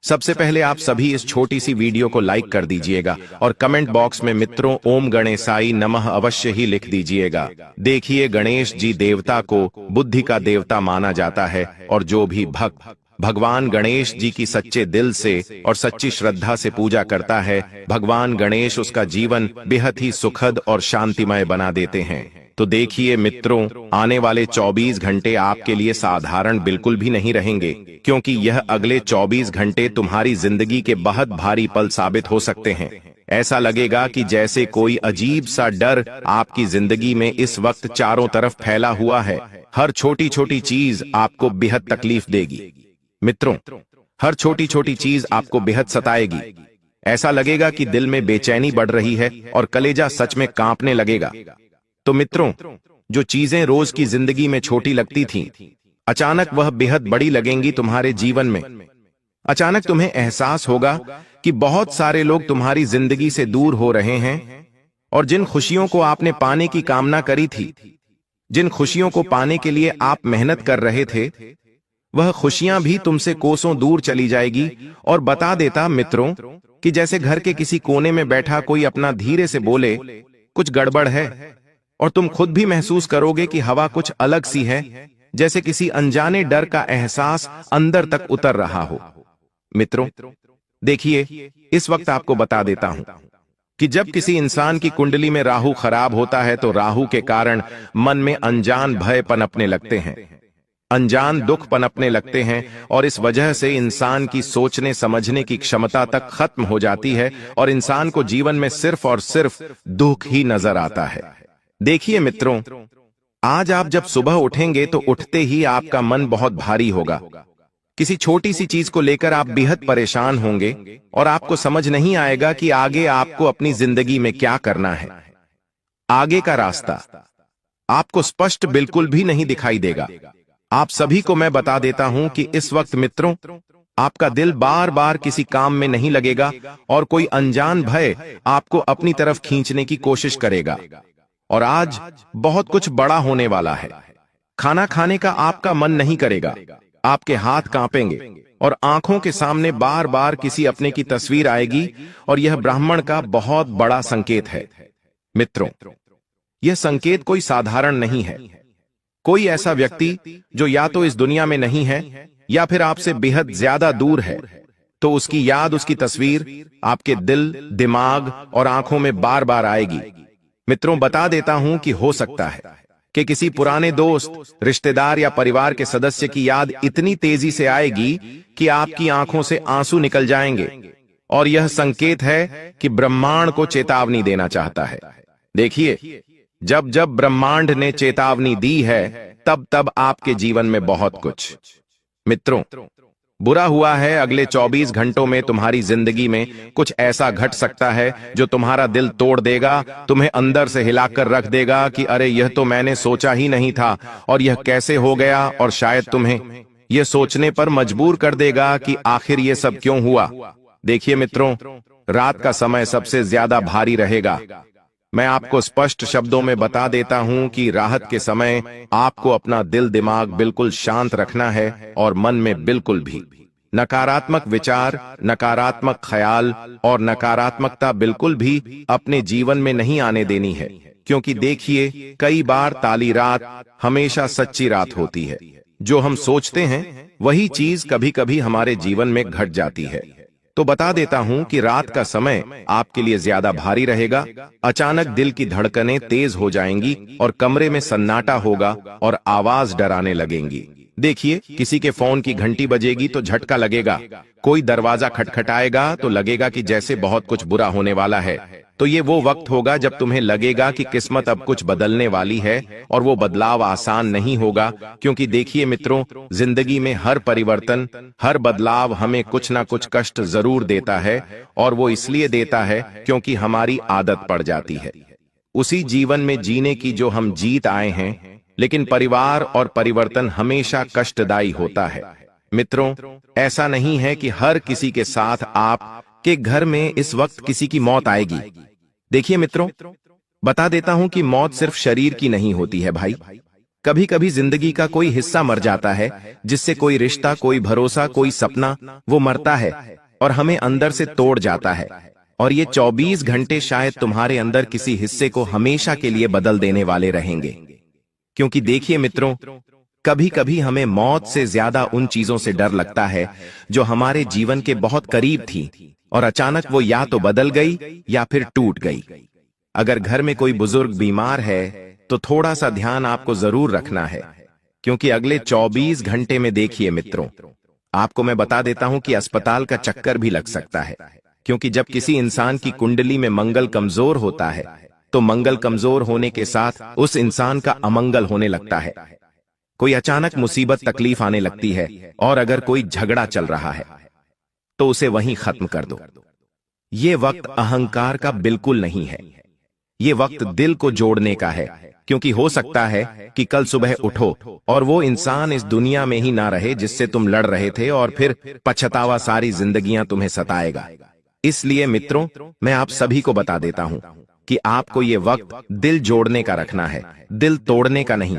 सबसे पहले आप सभी इस छोटी सी वीडियो को लाइक कर दीजिएगा और कमेंट बॉक्स में मित्रों ओम गणेशाय नमः अवश्य ही लिख दीजिएगा। देखिए, गणेश जी देवता को बुद्धि का देवता माना जाता है और जो भी भक्त भगवान गणेश जी की सच्चे दिल से और सच्ची श्रद्धा से पूजा करता है, भगवान गणेश उसका जीवन बेहद ही सुखद और शांतिमय बना देते हैं। तो देखिए मित्रों, आने वाले 24 घंटे आपके लिए साधारण बिल्कुल भी नहीं रहेंगे, क्योंकि यह अगले 24 घंटे तुम्हारी जिंदगी के बहुत भारी पल साबित हो सकते हैं। ऐसा लगेगा कि जैसे कोई अजीब सा डर आपकी जिंदगी में इस वक्त चारों तरफ फैला हुआ है। हर छोटी छोटी चीज आपको बेहद तकलीफ देगी मित्रों, हर छोटी छोटी चीज आपको बेहद सताएगी। ऐसा लगेगा कि दिल में बेचैनी बढ़ रही है और कलेजा सच में कांपने लगेगा। तो मित्रों, जो चीजें रोज की जिंदगी में छोटी लगती थीं, अचानक वह बेहद बड़ी लगेंगी तुम्हारे जीवन में। अचानक तुम्हें एहसास होगा कि बहुत सारे लोग तुम्हारी जिंदगी से दूर हो रहे हैं, और जिन खुशियों को आपने पाने की कामना करी थी, जिन खुशियों को पाने के लिए आप मेहनत कर रहे थे, वह खुशियां भी तुमसे कोसों दूर चली जाएगी। और बता देता मित्रों कि जैसे घर के किसी कोने में बैठा कोई अपना धीरे से बोले, कुछ गड़बड़ है, और तुम खुद भी महसूस करोगे कि हवा कुछ अलग सी है, जैसे किसी अनजाने डर का एहसास अंदर तक उतर रहा हो। मित्रों, देखिए, इस वक्त आपको बता देता हूं कि जब किसी इंसान की कुंडली में राहु खराब होता है तो राहु के कारण मन में अनजान भय पनपने लगते हैं, अनजान दुख पनपने लगते हैं, और इस वजह से इंसान की सोचने समझने की क्षमता तक खत्म हो जाती है और इंसान को जीवन में सिर्फ और सिर्फ दुख ही नजर आता है। देखिए मित्रों, आज आप जब सुबह उठेंगे तो उठते ही आपका मन बहुत भारी होगा। किसी छोटी सी चीज को लेकर आप बेहद परेशान होंगे और आपको समझ नहीं आएगा कि आगे आपको अपनी जिंदगी में क्या करना है। आगे का रास्ता आपको स्पष्ट बिल्कुल भी नहीं दिखाई देगा। आप सभी को मैं बता देता हूं कि इस वक्त मित्रों, आपका दिल बार बार किसी काम में नहीं लगेगा और कोई अनजान भय आपको अपनी तरफ खींचने की कोशिश करेगा। और आज बहुत कुछ बड़ा होने वाला है। खाना खाने का आपका मन नहीं करेगा, आपके हाथ कांपेंगे और आंखों के सामने बार बार किसी अपने की तस्वीर आएगी, और यह ब्राह्मण का बहुत बड़ा संकेत है। मित्रों, यह संकेत कोई साधारण नहीं है। कोई ऐसा व्यक्ति जो या तो इस दुनिया में नहीं है या फिर आपसे बेहद ज्यादा दूर है, तो उसकी याद, उसकी तस्वीर आपके दिल, दिमाग और आंखों में बार बार आएगी। मित्रों, बता देता हूं कि हो सकता है कि किसी पुराने दोस्त, रिश्तेदार या परिवार के सदस्य की याद इतनी तेजी से आएगी कि आपकी आंखों से आंसू निकल जाएंगे, और यह संकेत है कि ब्रह्मांड को चेतावनी देना चाहता है। देखिए, जब जब ब्रह्मांड ने चेतावनी दी है, तब तब आपके जीवन में बहुत कुछ मित्रों बुरा हुआ है। अगले 24 घंटों में तुम्हारी जिंदगी में कुछ ऐसा घट सकता है जो तुम्हारा दिल तोड़ देगा, तुम्हें अंदर से हिलाकर रख देगा कि अरे, यह तो मैंने सोचा ही नहीं था और यह कैसे हो गया, और शायद तुम्हें यह सोचने पर मजबूर कर देगा कि आखिर यह सब क्यों हुआ। देखिए मित्रों, रात का समय सबसे ज्यादा भारी रहेगा। मैं आपको स्पष्ट शब्दों में बता देता हूं कि राहत के समय आपको अपना दिल, दिमाग बिल्कुल शांत रखना है और मन में बिल्कुल भी नकारात्मक विचार, नकारात्मक ख्याल और नकारात्मकता बिल्कुल भी अपने जीवन में नहीं आने देनी है। क्योंकि देखिए, कई बार ताली रात हमेशा सच्ची रात होती है। जो हम सोचते हैं वही चीज कभी कभी हमारे जीवन में घट जाती है। तो बता देता हूं कि रात का समय आपके लिए ज्यादा भारी रहेगा। अचानक दिल की धड़कनें तेज हो जाएंगी और कमरे में सन्नाटा होगा और आवाज डराने लगेंगी। देखिए, किसी के फोन की घंटी बजेगी तो झटका लगेगा, कोई दरवाजा खटखटाएगा तो लगेगा कि जैसे बहुत कुछ बुरा होने वाला है। तो ये वो वक्त होगा जब तुम्हें लगेगा कि किस्मत अब कुछ बदलने वाली है, और वो बदलाव आसान नहीं होगा। क्योंकि देखिए मित्रों, जिंदगी में हर परिवर्तन, हर बदलाव हमें कुछ ना कुछ कष्ट जरूर देता है, और वो इसलिए देता है क्योंकि हमारी आदत पड़ जाती है उसी जीवन में जीने की जो हम जीत आए हैं। लेकिन परिवार और परिवर्तन हमेशा कष्टदायी होता है। मित्रों, ऐसा नहीं है कि हर किसी के साथ आप के घर में इस वक्त किसी की मौत आएगी। देखिए मित्रों, बता देता हूं कि मौत सिर्फ शरीर की नहीं होती है भाई। कभी कभी जिंदगी का कोई हिस्सा मर जाता है, जिससे कोई रिश्ता, कोई भरोसा, कोई सपना, वो मरता है और हमें अंदर से तोड़ जाता है। और ये 24 घंटे शायद तुम्हारे अंदर किसी हिस्से को हमेशा के लिए बदल देने वाले रहेंगे। क्योंकि देखिए मित्रों, कभी कभी हमें मौत से ज्यादा उन चीजों से डर लगता है जो हमारे जीवन के बहुत करीब थी, और अचानक वो या तो बदल गई या फिर टूट गई। अगर घर में कोई बुजुर्ग बीमार है तो थोड़ा सा ध्यान आपको जरूर रखना है, क्योंकि अगले 24 घंटे में देखिए मित्रों, आपको मैं बता देता हूं कि अस्पताल का चक्कर भी लग सकता है। क्योंकि जब किसी इंसान की कुंडली में मंगल कमजोर होता है तो मंगल कमजोर होने के साथ उस इंसान का अमंगल होने लगता है। कोई अचानक मुसीबत, तकलीफ आने लगती है, और अगर कोई झगड़ा चल रहा है तो उसे वहीं खत्म कर दो। ये वक्त अहंकार का बिल्कुल नहीं है, ये वक्त दिल को जोड़ने का है। क्योंकि हो सकता है कि कल सुबह उठो और वो इंसान इस दुनिया में ही ना रहे जिससे तुम लड़ रहे थे, और फिर पछतावा सारी जिंदगियां तुम्हें सताएगा। इसलिए मित्रों, मैं आप सभी को बता देता हूं कि आपको ये वक्त दिल जोड़ने का रखना है, दिल तोड़ने का नहीं।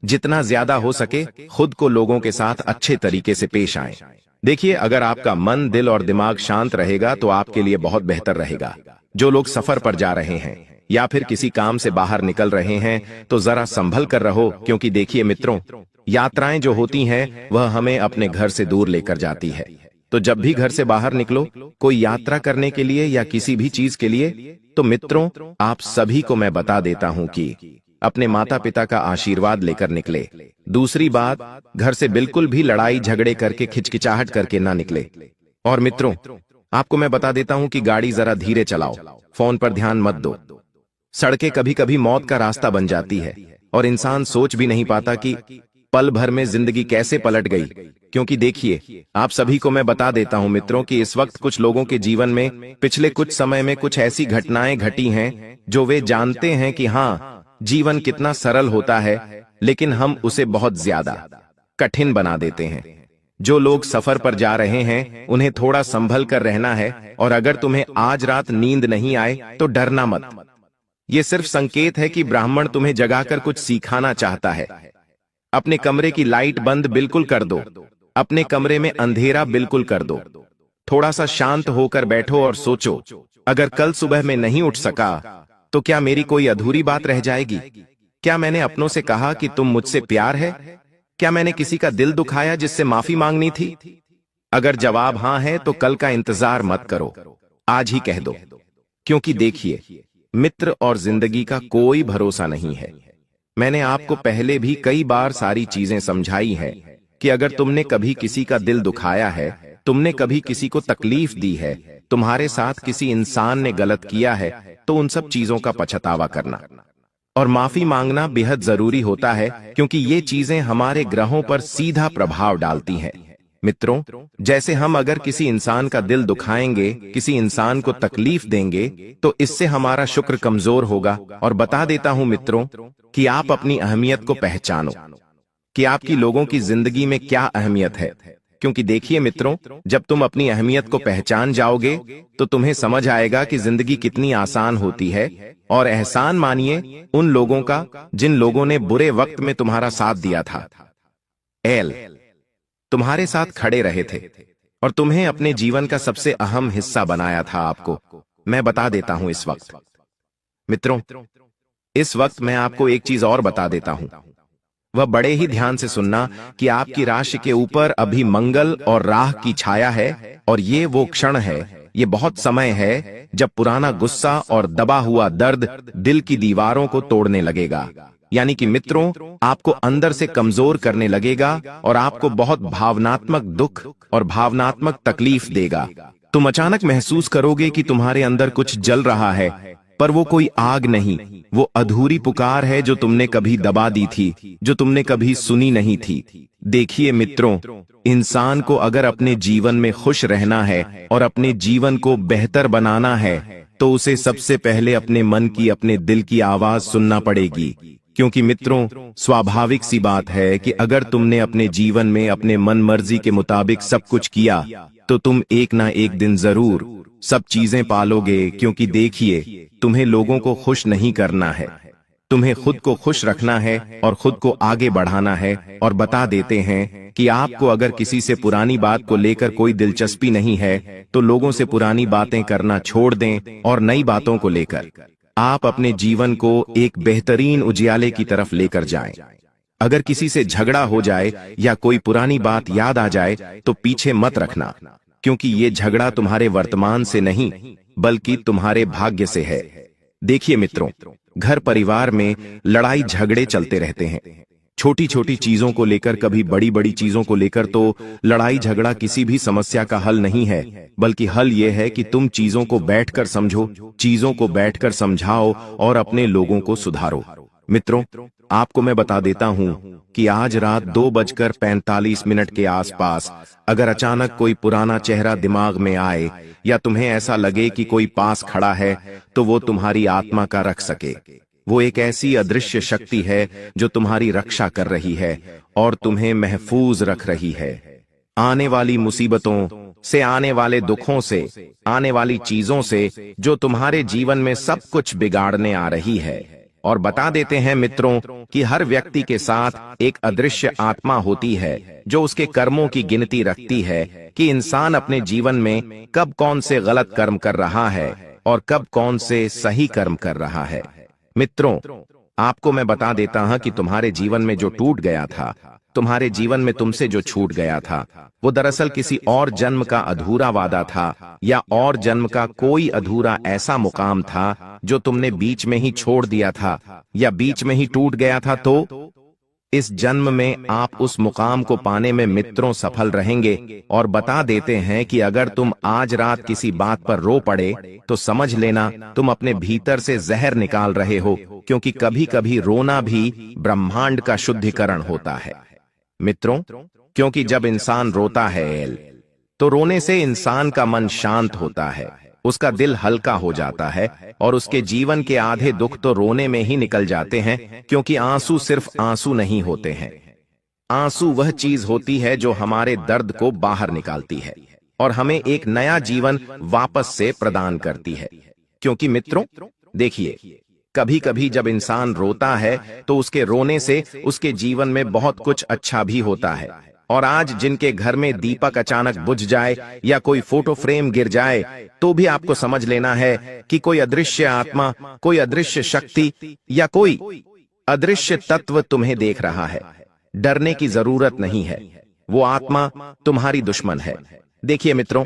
जितना ज्यादा हो सके खुद को लोगों के साथ अच्छे तरीके से पेश आए। देखिए, अगर आपका मन, दिल और दिमाग शांत रहेगा तो आपके लिए बहुत बेहतर रहेगा। जो लोग सफर पर जा रहे हैं या फिर किसी काम से बाहर निकल रहे हैं तो जरा संभल कर रहो, क्योंकि देखिए मित्रों, यात्राएं जो होती हैं वह हमें अपने घर से दूर लेकर जाती है। तो जब भी घर से बाहर निकलो कोई यात्रा करने के लिए या किसी भी चीज के लिए, तो मित्रों आप सभी को मैं बता देता हूं कि अपने माता पिता का आशीर्वाद लेकर निकले। दूसरी बात, घर से बिल्कुल भी लड़ाई झगड़े करके खिचकिचाहट करके ना निकले। और मित्रों आपको मैं बता देता हूं कि गाड़ी जरा धीरे चलाओ, फोन पर ध्यान मत दो। सड़कें कभी कभी मौत का रास्ता बन जाती है और इंसान सोच भी नहीं पाता कि पल भर में जिंदगी कैसे पलट गई। क्योंकि देखिए, आप सभी को मैं बता देता हूं मित्रों कि इस वक्त कुछ लोगों के जीवन में पिछले कुछ समय में कुछ ऐसी घटनाएं घटी हैं जो वे जानते हैं कि हाँ, जीवन कितना सरल होता है, लेकिन हम उसे बहुत ज्यादा कठिन बना देते हैं। जो लोग सफर पर जा रहे हैं उन्हें थोड़ा संभल कर रहना है, और अगर तुम्हें आज रात नींद नहीं आए तो डरना मत। ये सिर्फ संकेत है कि ब्राह्मण तुम्हें जगाकर कुछ सिखाना चाहता है। अपने कमरे की लाइट बंद बिल्कुल कर दो, अपने कमरे में अंधेरा बिल्कुल कर दो, थोड़ा सा शांत होकर बैठो और सोचो, अगर कल सुबह मैं नहीं उठ सका तो क्या मेरी कोई अधूरी बात रह जाएगी? क्या मैंने अपनों से कहा कि तुम मुझसे प्यार है? क्या मैंने किसी का दिल दुखाया जिससे माफी मांगनी थी? अगर जवाब हां है तो कल का इंतजार मत करो, आज ही कह दो। क्योंकि देखिए मित्र और जिंदगी का कोई भरोसा नहीं है। मैंने आपको पहले भी कई बार सारी चीजें समझाई है कि अगर तुमने कभी किसी का दिल दुखाया है, तुमने कभी किसी को तकलीफ दी है, तुम्हारे साथ किसी इंसान ने गलत किया है, तो उन सब चीजों का पछतावा करना और माफी मांगना बेहद जरूरी होता है, क्योंकि ये चीजें हमारे ग्रहों पर सीधा प्रभाव डालती हैं। मित्रों, जैसे हम अगर किसी इंसान का दिल दुखाएंगे, किसी इंसान को तकलीफ देंगे, तो इससे हमारा शुक्र कमजोर होगा। और बता देता हूं मित्रों कि आप अपनी अहमियत को पहचानो कि आपकी लोगों की जिंदगी में क्या अहमियत है। क्योंकि देखिए मित्रों, जब तुम अपनी अहमियत को पहचान जाओगे तो तुम्हें समझ आएगा कि जिंदगी कितनी आसान होती है। और एहसान मानिए उन लोगों का जिन लोगों ने बुरे वक्त में तुम्हारा साथ दिया था, तुम्हारे साथ खड़े रहे थे और तुम्हें अपने जीवन का सबसे अहम हिस्सा बनाया था। आपको मैं बता देता हूं इस वक्त मित्रों, इस वक्त मैं आपको एक चीज और बता देता हूं, वह बड़े ही ध्यान से सुनना कि आपकी राशि के ऊपर अभी मंगल और राह की छाया है। और ये वो क्षण है, ये बहुत समय है जब पुराना गुस्सा और दबा हुआ दर्द दिल की दीवारों को तोड़ने लगेगा। यानी कि मित्रों, आपको अंदर से कमजोर करने लगेगा और आपको बहुत भावनात्मक दुख और भावनात्मक तकलीफ देगा। तुम अचानक महसूस करोगे कि तुम्हारे अंदर कुछ जल रहा है, पर वो कोई आग नहीं, वो अधूरी पुकार है जो तुमने कभी दबा दी थी, जो तुमने कभी सुनी नहीं थी। देखिए मित्रों, इंसान को अगर अपने जीवन में खुश रहना है और अपने जीवन को बेहतर बनाना है तो उसे सबसे पहले अपने मन की, अपने दिल की आवाज सुनना पड़ेगी। क्योंकि मित्रों, स्वाभाविक सी बात है कि अगर तुमने अपने जीवन में अपने मन मर्जी के मुताबिक सब कुछ किया तो तुम एक ना एक दिन जरूर सब चीजें पालोगे। क्योंकि देखिए, तुम्हें लोगों को खुश नहीं करना है, तुम्हें खुद को खुश रखना है और खुद को आगे बढ़ाना है। और बता देते हैं कि आपको अगर किसी से पुरानी बात को लेकर कोई दिलचस्पी नहीं है तो लोगों से पुरानी बातें करना छोड़ दें और नई बातों को लेकर आप अपने जीवन को एक बेहतरीन उजियाले की तरफ लेकर जाएं। अगर किसी से झगड़ा हो जाए या कोई पुरानी बात याद आ जाए तो पीछे मत रखना, क्योंकि ये झगड़ा तुम्हारे वर्तमान से नहीं बल्कि तुम्हारे भाग्य से है। देखिए मित्रों, घर परिवार में लड़ाई झगड़े चलते रहते हैं, छोटी छोटी चीजों को लेकर, कभी बड़ी बड़ी चीजों को लेकर। तो लड़ाई झगड़ा किसी भी समस्या का हल नहीं है, बल्कि हल यह है कि तुम चीजों को बैठकर समझो, चीजों को बैठकर समझाओ और अपने लोगों को सुधारो। मित्रों, आपको मैं बता देता हूं कि आज रात 2:45 के आसपास अगर अचानक कोई पुराना चेहरा दिमाग में आए या तुम्हें ऐसा लगे कि कोई पास खड़ा है, तो वो तुम्हारी आत्मा का रख सके। वो एक ऐसी अदृश्य शक्ति है जो तुम्हारी रक्षा कर रही है और तुम्हें महफूज रख रही है आने वाली मुसीबतों से, आने वाले दुखों से, आने वाली चीजों से जो तुम्हारे जीवन में सब कुछ बिगाड़ने आ रही है। और बता देते हैं मित्रों कि हर व्यक्ति के साथ एक अदृश्य आत्मा होती है जो उसके कर्मों की गिनती रखती है कि इंसान अपने जीवन में कब कौन से गलत कर्म कर रहा है और कब कौन से सही कर्म कर रहा है। मित्रों, आपको मैं बता देता हूं कि तुम्हारे जीवन में जो टूट गया था, तुम्हारे जीवन में तुमसे जो छूट गया था, वो दरअसल किसी और जन्म का अधूरा वादा था या और जन्म का कोई अधूरा ऐसा मुकाम था जो तुमने बीच में ही छोड़ दिया था या बीच में ही टूट गया था। तो इस जन्म में आप उस मुकाम को पाने में मित्रों सफल रहेंगे। और बता देते हैं कि अगर तुम आज रात किसी बात पर रो पड़े तो समझ लेना तुम अपने भीतर से जहर निकाल रहे हो, क्योंकि कभी कभी रोना भी ब्रह्मांड का शुद्धिकरण होता है मित्रों। क्योंकि जब इंसान रोता है तो रोने से इंसान का मन शांत होता है, उसका दिल हल्का हो जाता है और उसके जीवन के आधे दुख तो रोने में ही निकल जाते हैं। क्योंकि आंसू सिर्फ आंसू नहीं होते हैं, आंसू वह चीज होती है जो हमारे दर्द को बाहर निकालती है और हमें एक नया जीवन वापस से प्रदान करती है। क्योंकि मित्रों देखिए, कभी कभी जब इंसान रोता है तो उसके रोने से उसके जीवन में बहुत कुछ अच्छा भी होता है। और आज जिनके घर में दीपक अचानक बुझ जाए या कोई फोटो फ्रेम गिर जाए तो भी आपको समझ लेना है कि कोई अदृश्य आत्मा, कोई अदृश्य शक्ति या कोई अदृश्य तत्व तुम्हें देख रहा है। डरने की जरूरत नहीं है, वो आत्मा तुम्हारी दुश्मन है। देखिए मित्रों,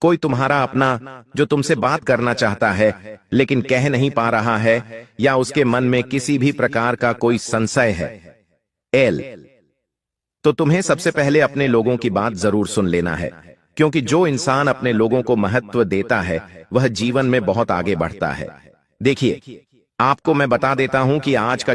कोई तुम्हारा अपना जो तुमसे बात करना चाहता है लेकिन कह नहीं पा रहा है या उसके मन में किसी भी प्रकार का कोई संशय है तो तुम्हें सबसे पहले अपने लोगों की बात जरूर सुन लेना है। क्योंकि जो इंसान अपने लोगों को महत्व देता है वह जीवन में बहुत आगे बढ़ता है। देखिए, आपको मैं बता देता हूं कि आज का जो